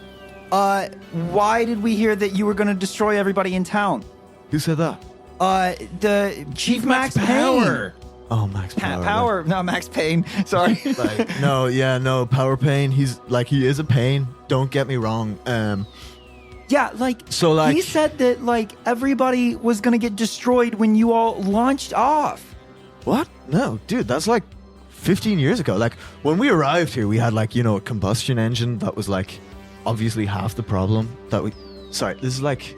Why did we hear that you were going to destroy everybody in town? Who said that? The Chief Max Payne. Power. Oh, Max Power. Power, not Max Payne. Sorry. Like, no, Power Pain. He is a pain. Don't get me wrong. Yeah, like, So, like- he said that, like, everybody was going to get destroyed when you all launched off. What? No, dude, that's like 15 years ago. Like, when we arrived here, we had, like, you know, a combustion engine that was, like, obviously half the problem that we... Sorry, this is, like,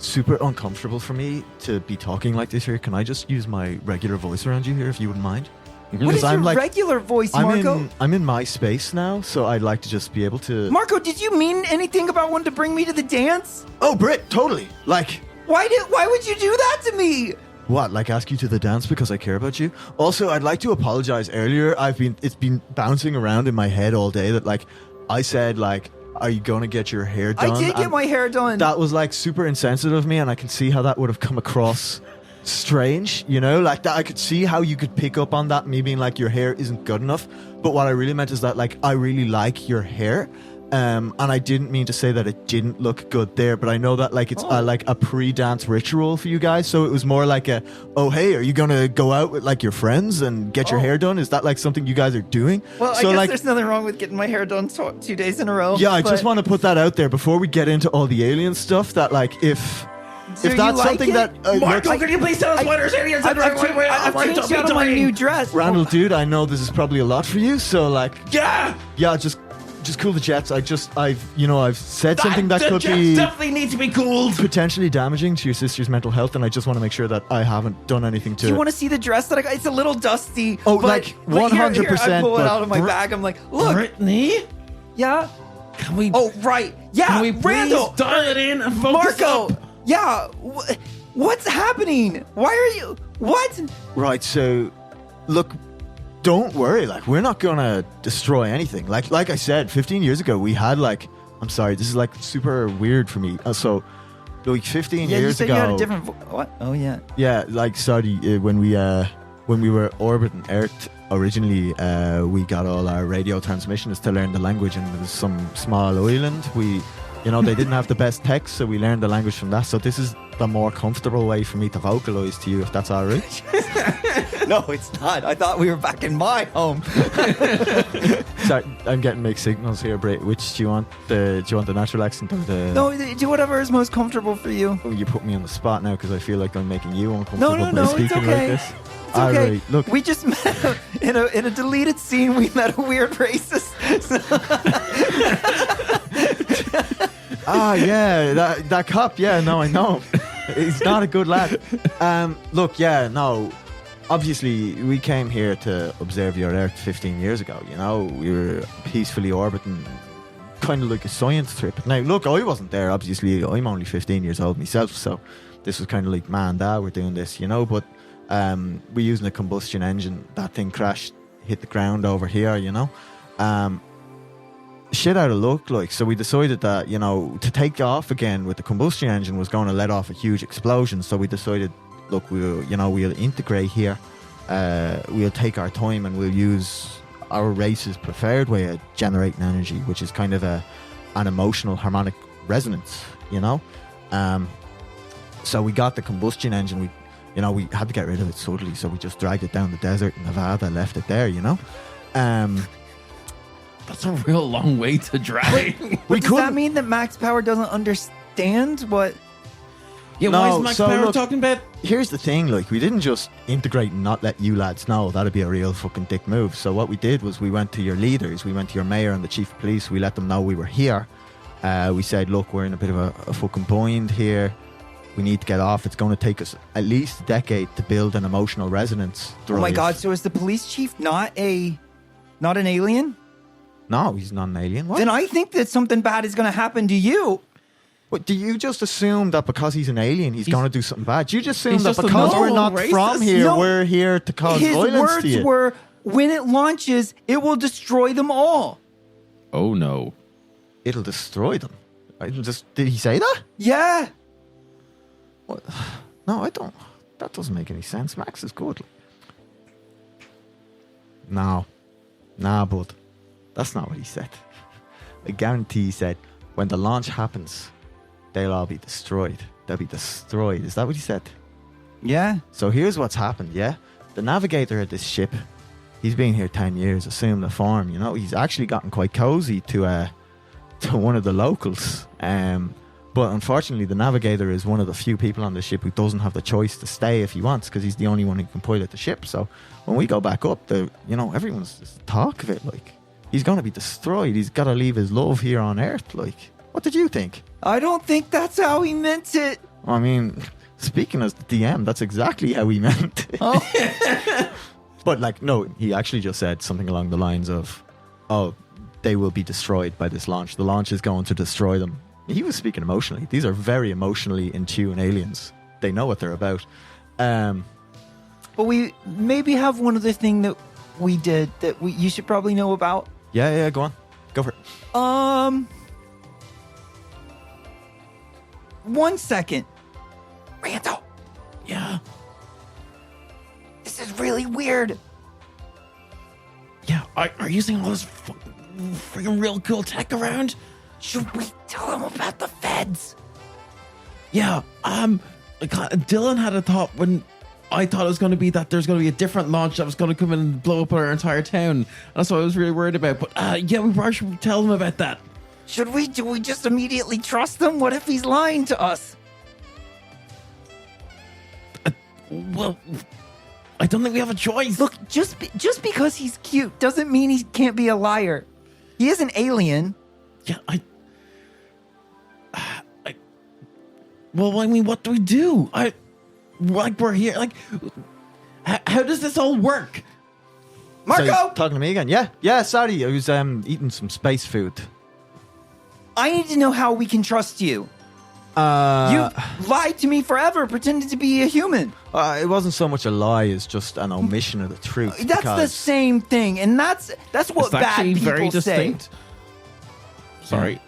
super uncomfortable for me to be talking like this here. Can I just use my regular voice around you here, if you wouldn't mind? What is your regular voice, Marco? I'm in my space now, so I'd like to just be able to... Marco, did you mean anything about wanting to bring me to the dance? Oh, Britt, totally. Like... Why would you do that to me? What, like ask you to the dance because I care about you? Also, I'd like to apologize earlier. It's been bouncing around in my head all day that, like, I said, like, are you going to get your hair done? I did get And my hair done. that was, like, super insensitive of me, and I can see how that would have come across strange, you know? Like, that I could see how you could pick up on that, me being like, your hair isn't good enough. But what I really meant is that, like, I really like your hair. And I didn't mean to say that it didn't look good there, but I know that, like, it's like a pre-dance ritual for you guys. So it was more like a, oh, hey, are you going to go out with, like, your friends and get your hair done? Is that, like, something you guys are doing? Well, I so, guess like, there's nothing wrong with getting my hair done 2 days in a row. yeah, I just but- want to put that out there before we get into all the alien stuff, that, like, if Do you that's like something it? that... Marco, look, can you please tell us what are aliens? I've changed out of my new dress. Randall, dude, I know this is probably a lot for you, so, like... Yeah! Just cool the jets. I've said something that could be definitely need to be cooled. potentially damaging to your sister's mental health, and I just want to make sure that I haven't done anything to... Do you want to see the dress that I got? It's a little dusty. Oh, but, like, but here, 100%, I pull it but out of my bag. I'm like, look, Brittany, yeah. can we? Oh, right. Yeah, can we please Randall. dial it in and focus Marco. up? Yeah. What's happening? Why are you... What? Right, so, look, don't worry. Like, we're not gonna destroy anything. Like I said, 15 years ago, we had, like... I'm sorry, this is, like, super weird for me. So, like, 15 Yeah, you years said ago... you had a different... What? Oh, yeah. Yeah, like, sorry, when we were orbiting Earth originally, we got all our radio transmissions to learn the language, and there was some small island. They didn't have the best text, so we learned the language from that. So this is the more comfortable way for me to vocalize to you, if that's all right. No, it's not. I thought we were back in my home. Sorry, I'm getting mixed signals here, Bray. Which do you want? The natural accent or the? No, do whatever is most comfortable for you. Oh, you put me on the spot now because I feel like I'm making you uncomfortable No, by it's speaking okay. like this. It's All okay. right, look. We just met in a deleted scene. We met a weird racist. Yeah, that cop. Yeah, no, I know. He's not a good lad. Look, yeah, no. Obviously, we came here to observe your Earth 15 years ago. You know, we were peacefully orbiting, kind of like a science trip. Now, look, I wasn't there. Obviously, I'm only 15 years old myself, so this was kind of like, man, dad, we're doing this, you know. But we're using a combustion engine. That thing crashed, hit the ground over here, you know. Shit out of luck, like, so we decided that, you know, to take off again with the combustion engine was going to let off a huge explosion. So we decided, look, we'll integrate here. We'll take our time and we'll use our race's preferred way of generating energy, which is kind of an emotional harmonic resonance, you know. So we got the combustion engine. We had to get rid of it subtly, so we just dragged it down the desert in Nevada, left it there, you know. That's a real long way to drag. But does that mean that Max Power doesn't understand what? Yeah, No, why is Max so Power look- talking about? Here's the thing, like, we didn't just integrate and not let you lads know. That'd be a real fucking dick move. So what we did was we went to your leaders, we went to your mayor and the chief of police, we let them know we were here. We said, look, we're in a bit of a fucking bind here. We need to get off. It's going to take us at least a decade to build an emotional resonance. Oh my drive. God! So is the police chief not an alien? No, he's not an alien. What? Then I think that something bad is going to happen to you. What, do you just assume that because he's an alien, he's going to do something bad? Do you just assume he's that just a because we're normal not racist? from here, No. we're here to cause His violence words to you? were, "When it launches, it will destroy them all." Oh no. It'll destroy them. Did he say that? Yeah. What? No, I don't. That doesn't make any sense. Max is good. No. Nah, bud. That's not what he said. I guarantee he said, when the launch happens, they'll all be destroyed. They'll be destroyed. Is that what he said? Yeah. So here's what's happened, yeah? The navigator of this ship, he's been here 10 years, assumed the form, you know? He's actually gotten quite cozy to one of the locals. But unfortunately, the navigator is one of the few people on the ship who doesn't have the choice to stay if he wants, because he's the only one who can pilot the ship. So when we go back up, everyone's just talk of it, like, he's going to be destroyed. He's got to leave his love here on Earth, like. What did you think? I don't think that's how he meant it. I mean, speaking as the DM, that's exactly how he meant it. Oh. But, like, no, he actually just said something along the lines of, oh, they will be destroyed by this launch. The launch is going to destroy them. He was speaking emotionally. These are very emotionally in tune aliens. They know what they're about. But we maybe have one other thing that we did that you should probably know about. Yeah, go on. Go for it. 1 second. Randall, Yeah. this is really weird. Yeah. Are you seeing all this freaking real cool tech around? Should we tell him about the feds? Yeah. Dylan had a thought when I thought it was going to be that there's going to be a different launch that was going to come in and blow up our entire town. That's what I was really worried about. But yeah, we probably should tell them about that. Should we? Do we just immediately trust him? What if he's lying to us? Well, I don't think we have a choice. Look, just because he's cute doesn't mean he can't be a liar. He is an alien. Yeah, well, I mean, what do we do? We're here. Like, how does this all work? Marco, So, talking to me again? Yeah, sorry. I was eating some space food. I need to know how we can trust you. You You lied to me forever, pretended to be a human. it wasn't so much a lie as just an omission of the truth. That's the because- same thing, and that's what It's bad actually people very say. distinct. Sorry.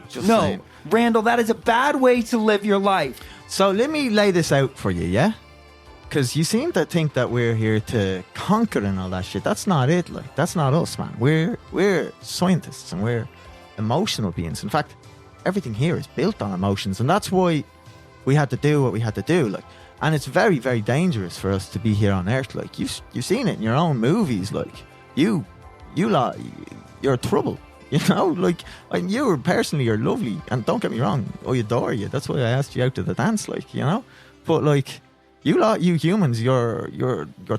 Just No, saying. Randall, that is a bad way to live your life. So let me lay this out for you, yeah? Because you seem to think that we're here to conquer and all that shit. That's not it. Like, that's not us, man. We're scientists and we're emotional beings. In fact, everything here is built on emotions, and that's why we had to do what we had to do. Like, and it's very, very dangerous for us to be here on Earth. Like, you've seen it in your own movies. Like, you're trouble. You know, like, and you personally are lovely, and don't get me wrong, I adore you. That's why I asked you out to the dance, like, you know. But like, you humans, you're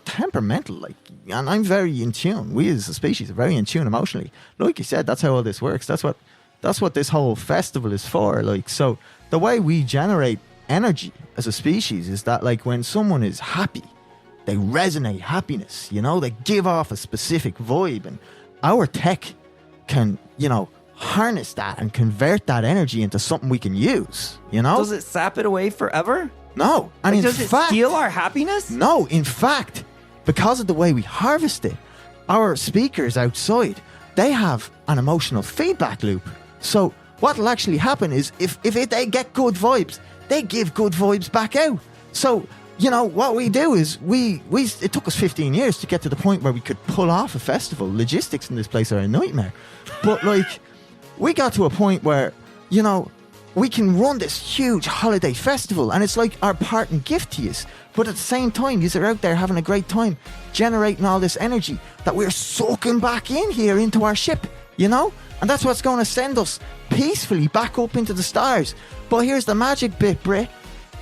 temperamental, like, and I'm very in tune. We as a species are very in tune emotionally. Like you said, that's how all this works. That's what this whole festival is for. Like, so the way we generate energy as a species is that, like, when someone is happy, they resonate happiness. You know, they give off a specific vibe, and our tech can, you know, harness that and convert that energy into something we can use, you know? Does it sap it away forever? No. And Like, in does fact, it steal our happiness? No, in fact, because of the way we harvest it, our speakers outside, they have an emotional feedback loop. So what'll actually happen is if they get good vibes, they give good vibes back out. So, you know, what we do is it took us 15 years to get to the point where we could pull off a festival. Logistics in this place are a nightmare. But, like, we got to a point where, you know, we can run this huge holiday festival, and it's like our parting gift to you. But at the same time, you are out there having a great time, generating all this energy that we're sucking back in here into our ship, you know? And that's what's going to send us peacefully back up into the stars. But here's the magic bit, Britt.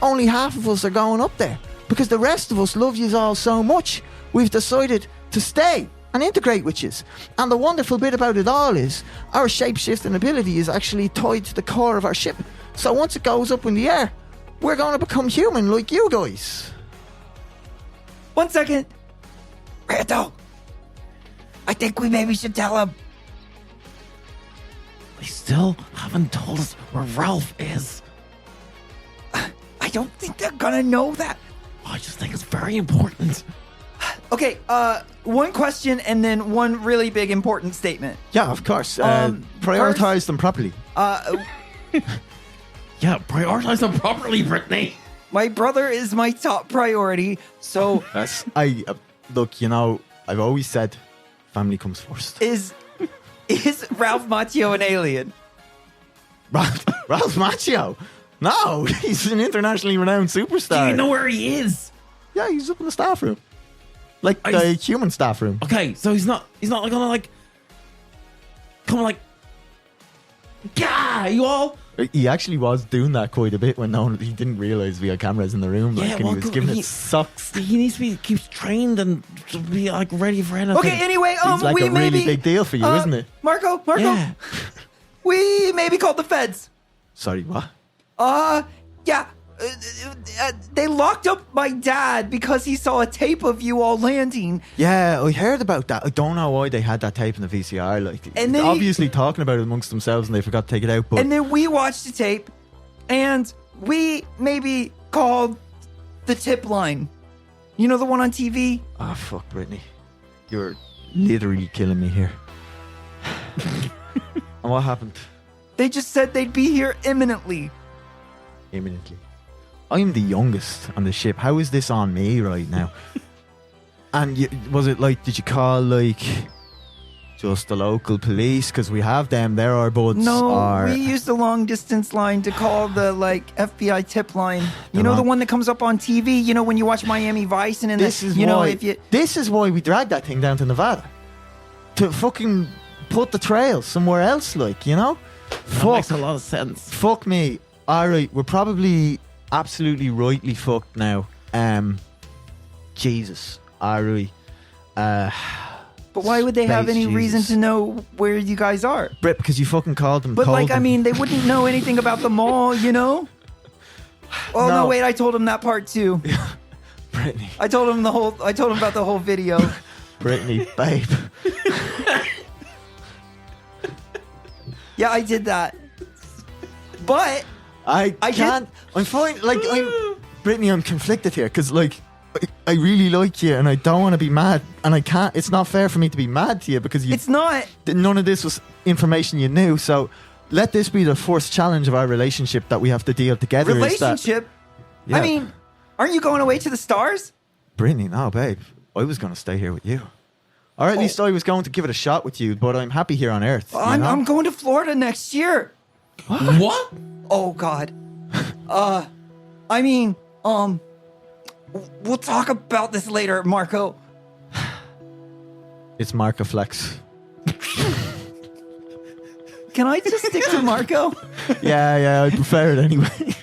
Only half of us are going up there, because the rest of us love yous all so much, we've decided to stay and integrate with yous. And the wonderful bit about it all is our shape-shifting ability is actually tied to the core of our ship. So once it goes up in the air, we're going to become human like you guys. 1 second. Randall, I think we maybe should tell him. They still haven't told us where Ralph is. I don't think they're gonna know that. I just think it's very important. Okay, one question and then one really big important statement. Yeah, of course. Prioritize them properly. Yeah, prioritize them properly, Brittany. My brother is my top priority, so Look, you know, I've always said family comes first. is Ralph Macchio an alien? Ralph Macchio? No, he's an internationally renowned superstar. Do you know where he is? Yeah, he's up in the staff room. Like the human staff room. Okay, so he's not like gonna like come like yeah, you all. He actually was doing that quite a bit when he didn't realise we had cameras in the room. Like, Yeah, and well, he was giving it sucks. He needs to be keeps trained and to be like ready for anything. Okay, anyway, It's like we a maybe really big deal for you, isn't it? Marco, Yeah. we maybe called the feds. Sorry, what? Yeah. They locked up my dad because he saw a tape of you all landing. Yeah, I heard about that. I don't know why they had that tape in the VCR. Like, And then obviously talking about it amongst themselves, and they forgot to take it out. But And then we watched the tape, and we maybe called the tip line. You know, the one on TV? oh fuck, Brittany, you're literally killing me here. And what happened? They just said they'd be here imminently. Imminently. I'm the youngest on the ship. How is this on me right now? And was it like, did you call like just the local police? Because we have them. They're our buds. No, we used the long distance line to call the like FBI tip line. You know, the one that comes up on TV. You know, when you watch Miami Vice and This is why we dragged that thing down to Nevada to fucking put the trail somewhere else. Like, you know, That makes a lot of sense. Fuck me. All right, we're probably absolutely rightly fucked now. Jesus. All right. But why would they have any reason to know where you guys are? Britt, because you fucking called them. But told like, them. I mean, they wouldn't know anything about the mall, you know? Oh no, wait, I told him that part too. Brittany. I told him about the whole video. Brittany, babe. Yeah, I did that. But I did- can't. I'm fine. Like, Brittany, I'm conflicted here because, like, I really like you and I don't want to be mad. And I can't. It's not fair for me to be mad to you because it's not. none of this was information you knew. So let this be the first challenge of our relationship that we have to deal together. Relationship? Yeah. I mean, aren't you going away to the stars? Brittany, no, babe. I was going to stay here with you. Or at least I was going to give it a shot with you, but I'm happy here on Earth. I'm going to Florida next year. What? Oh God. I mean, we'll talk about this later, Marco. It's Marco Flex. Can I just stick to Marco? Yeah, I prefer it anyway.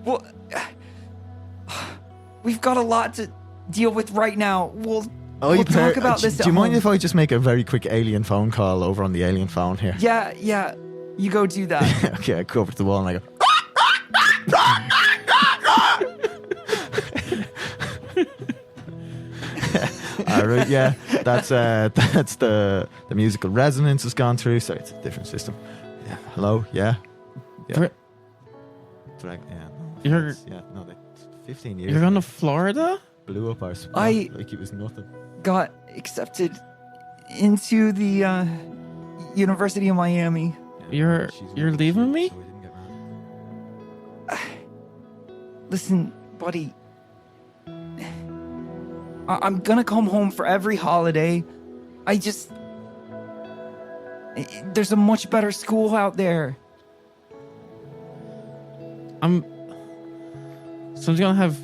Well, we've got a lot to deal with right now. We'll talk about this. Do you mind if I just make a very quick alien phone call over on the alien phone here? Yeah. You go do that. Okay, I go over to the wall and I go. All right, yeah, that's the musical resonance has gone through, so it's a different system. Yeah, hello, yeah. Brit- Yeah, You're- no, 15 years. You're going to Florida? Blew up our spot like it was nothing. Got accepted into the University of Miami. You're leaving me? So we didn't get married. Listen, buddy. I'm gonna come home for every holiday. There's a much better school out there. Someone's gonna have.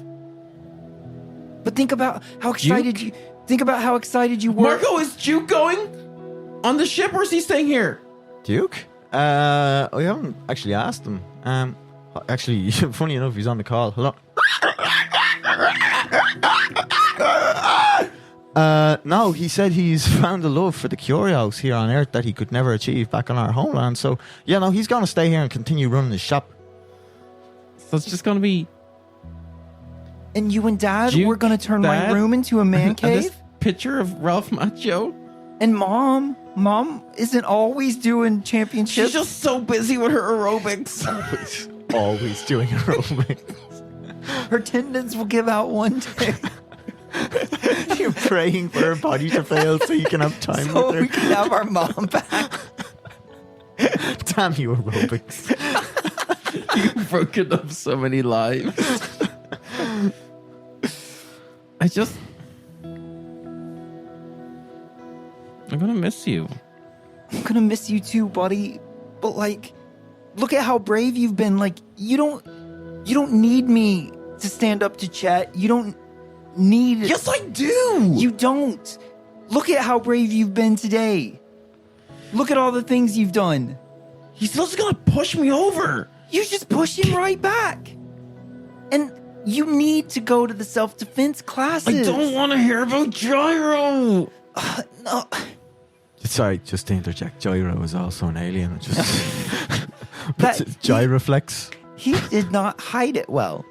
But think about how excited Duke? you were. Marco, is Duke going on the ship or is he staying here? Duke? I haven't actually asked him. Actually, funny enough, he's on the call. Hello. No, he said he's found a love for the curios here on Earth that he could never achieve back on our homeland. So, yeah, no, he's going to stay here and continue running his shop. So it's just gonna be. And you and Dad, Duke, we're gonna turn my Dad, room into a man And cave. this picture of Ralph Macchio. And Mom isn't always doing championships. She's just so busy with her aerobics. Always doing aerobics. Her tendons will give out one day. You're praying for her body to fail so you can have time So we with can have our mom back. her. Damn you, aerobics. You've broken up so many lives. I'm gonna miss you. I'm gonna miss you too, buddy. But like, look at how brave you've been. Like, you don't need me to stand up to Chet. You don't need. Yes, I do. You don't. Look at how brave you've been today. Look at all the things you've done. He's just gonna push me over. You just push him right back. And you need to go to the self-defense classes. I don't want to hear about gyro. No. Sorry, just to interject, Gyro is also an alien. Just That- Gyroflex. He did not hide it well.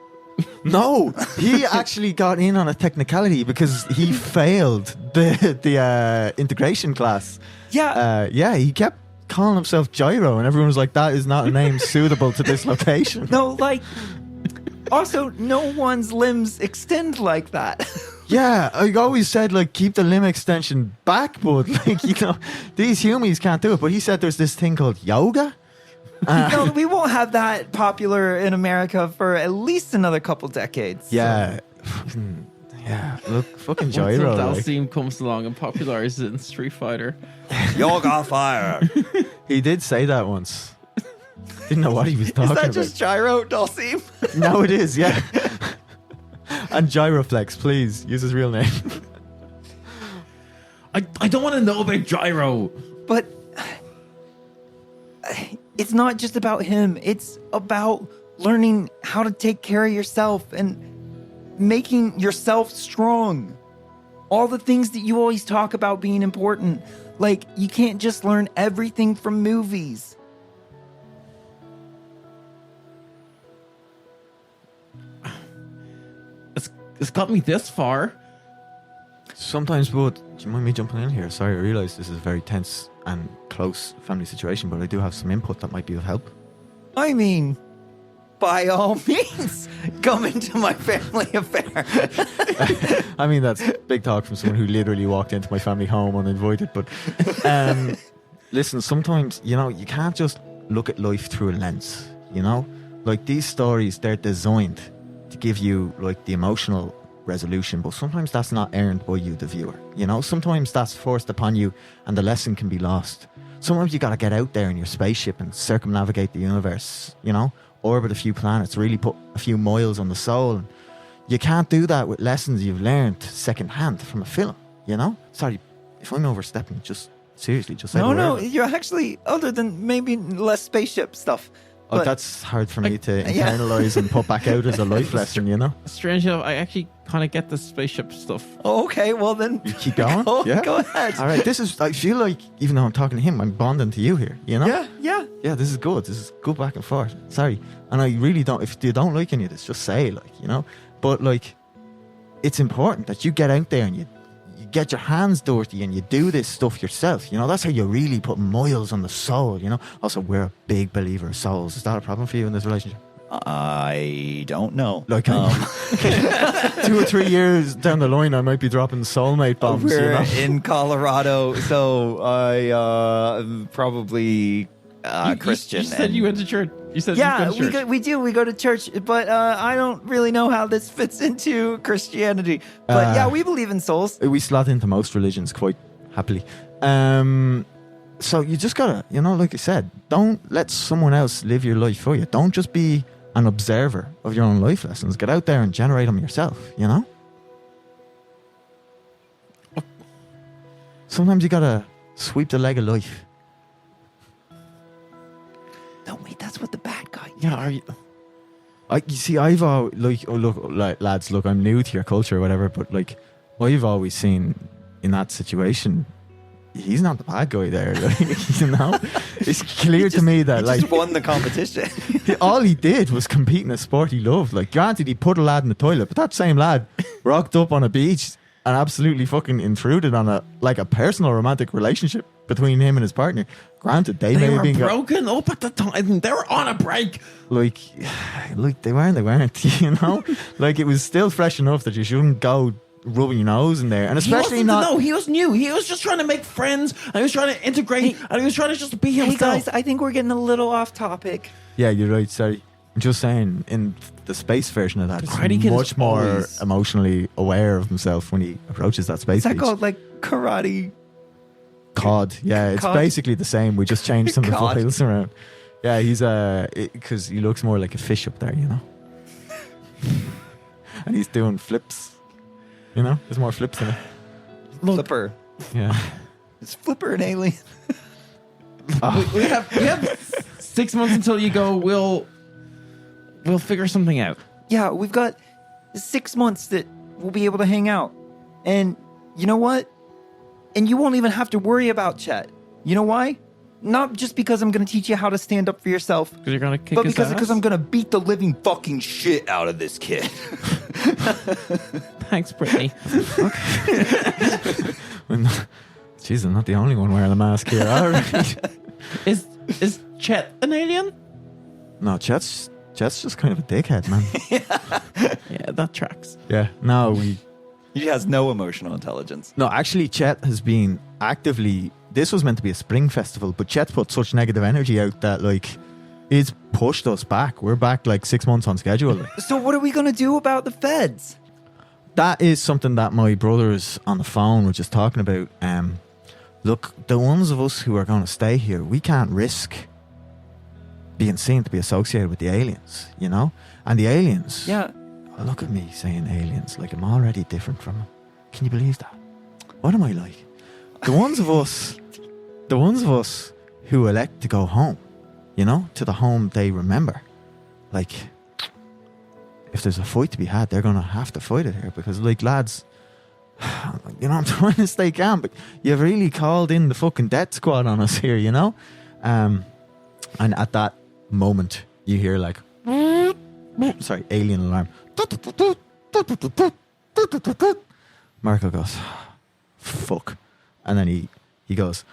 No, he actually got in on a technicality because he failed the integration class. Yeah. Yeah, he kept calling himself Gyro, and everyone was like, "That is not a name suitable to this location." No, like, also, no one's limbs extend like that. Yeah, I always said like keep the limb extension back, but like these humies can't do it. But he said there's this thing called yoga. No, we won't have that popular in America for at least another couple decades. Yeah, yeah. Look, fucking Once Gyro. Like, Dalsim comes along and popularizes it in Street Fighter. Yoga fire. he did say that once. Didn't know what he was Is talking that about. just Gyro, Dalsim? No, it is. Yeah. And Gyroflex, please use his real name. I don't want to know about gyro. But it's not just about him. It's about learning how to take care of yourself and making yourself strong. All the things that you always talk about being important. Like, you can't just learn everything from movies. It's got me this far. Sometimes, but do you mind me jumping in here? Sorry, I realise this is a very tense and close family situation, but I do have some input that might be of help. I mean, by all means, come into my family affair. I mean, that's big talk from someone who literally walked into my family home uninvited. But listen, sometimes, you can't just look at life through a lens, Like, these stories, they're designed to give you, like, the emotional resolution, but sometimes that's not earned by you, the viewer. Sometimes that's forced upon you and the lesson can be lost. Sometimes you got to get out there in your spaceship and circumnavigate the universe, orbit a few planets, really put a few miles on the soul. And you can't do that with lessons you've learned secondhand from a film, Sorry, if I'm overstepping, just seriously, just say the No, word. you're actually, other than maybe less spaceship stuff. Oh, But- that's hard for me to Yeah. internalize and put back out as a life lesson, Strange enough, I actually kind of get the spaceship stuff. Oh, okay, well then, You keep going? go ahead. All right, I feel like, even though I'm talking to him, I'm bonding to you here, Yeah. Yeah, this is good. This is good back and forth. Sorry. And I really don't, if you don't like any of this, just say, But, it's important that you get out there and you get your hands dirty and you do this stuff yourself. That's how you really put miles on the soul, Also, we're a big believer of souls. Is that a problem for you in this relationship? I don't know. Like, 2 or 3 years down the line, I might be dropping soulmate bombs, We're in Colorado, so I probably Christian. You said you went to church. You said Yeah, you went to church. we do. We go to church, but I don't really know how this fits into Christianity. But yeah, we believe in souls. We slot into most religions quite happily. So you just gotta, like I said, don't let someone else live your life for you. Don't just be an observer of your own life lessons. Get out there and generate them yourself, Sometimes you gotta sweep the leg of life. No, wait, that's what the bad guy did. Yeah, are you? You see, I've always, lads, look, I'm new to your culture or whatever, but I've always seen in that situation, he's not the bad guy there. It's clear to me that He just won the competition. all he did was compete in a sport he loved. Granted, he put a lad in the toilet, but that same lad rocked up on a beach and absolutely fucking intruded on a personal romantic relationship between him and his partner. Granted, they may They have were been broken up at the time. They were on a break. they weren't. It was still fresh enough that you shouldn't go rubbing your nose in there, and especially No, he was new. He was just trying to make friends, and he was trying to integrate, and he was trying to just be Hey himself. guys, I think we're getting a little off topic. Yeah, you're right. Sorry, I'm just saying. In the space version of that, Karate he's Kid is much more always- emotionally aware of himself when he approaches that space Is that beach. called karate? COD. Yeah, it's COD. basically the same. We just changed some of the COD. files around. Yeah, he's because he looks more like a fish up there, and he's doing flips. There's more flips in it. Flipper. Yeah. Is Flipper an alien? we have 6 months until you go. We'll figure something out. Yeah, we've got 6 months that we'll be able to hang out. And you know what? And you won't even have to worry about Chet. You know why? Not just because I'm going to teach you how to stand up for yourself, Because you're gonna kick but his because ass? I'm going to beat the living fucking shit out of this kid. Thanks, Brittany. Jeez, I'm not the only one wearing a mask here. All right. Is Chet an alien? No, Chet's just kind of a dickhead, man. Yeah, that tracks. Yeah. No, He has no emotional intelligence. No, actually, Chet has been actively. This was meant to be a spring festival, but Chet put such negative energy out that it's pushed us back. We're back 6 months on schedule. So what are we going to do about the feds? That is something that my brothers on the phone were just talking about. Look, the ones of us who are going to stay here, we can't risk being seen to be associated with the aliens, And the aliens. Yeah. Look at me saying aliens like I'm already different from them. Can you believe that? What am I like? The ones of us who elect to go home, to the home they remember. If there's a fight to be had, they're going to have to fight it here because, lads, I'm trying to stay calm, but you've really called in the fucking death squad on us here, And at that moment, you hear sorry, alien alarm. Marco goes, fuck, and then he goes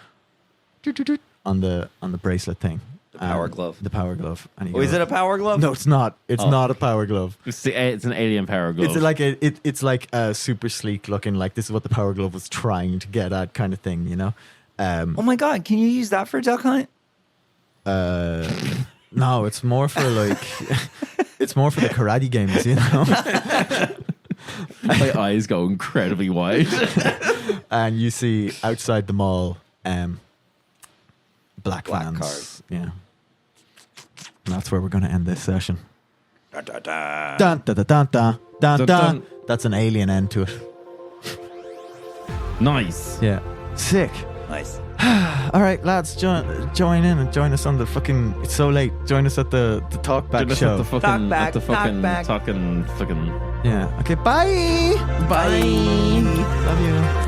on the bracelet thing, The power glove. the power glove, and he Oh, goes, is it a power glove? No, it's not. It's not a power glove. It's an alien power glove. It's like a super sleek looking, this is what the power glove was trying to get at kind of thing, Oh my God, can you use that for a duck hunt? No, it's more for it's more for the karate games, My eyes go incredibly wide. And you see outside the mall, black vans. cars. Yeah. And that's where we're going to end this session. Da, da, da. Dun, da, da, dun, dun, dun, Dun, dun. dun. That's an alien end to it. Nice. Yeah. Sick. Nice. All right, lads, join in and join us on the fucking. It's so late. Join us at the talk back Join us show. at the fucking, back, at the knock fucking, back. talking, fucking. Yeah. Okay. Bye. Bye. Love you.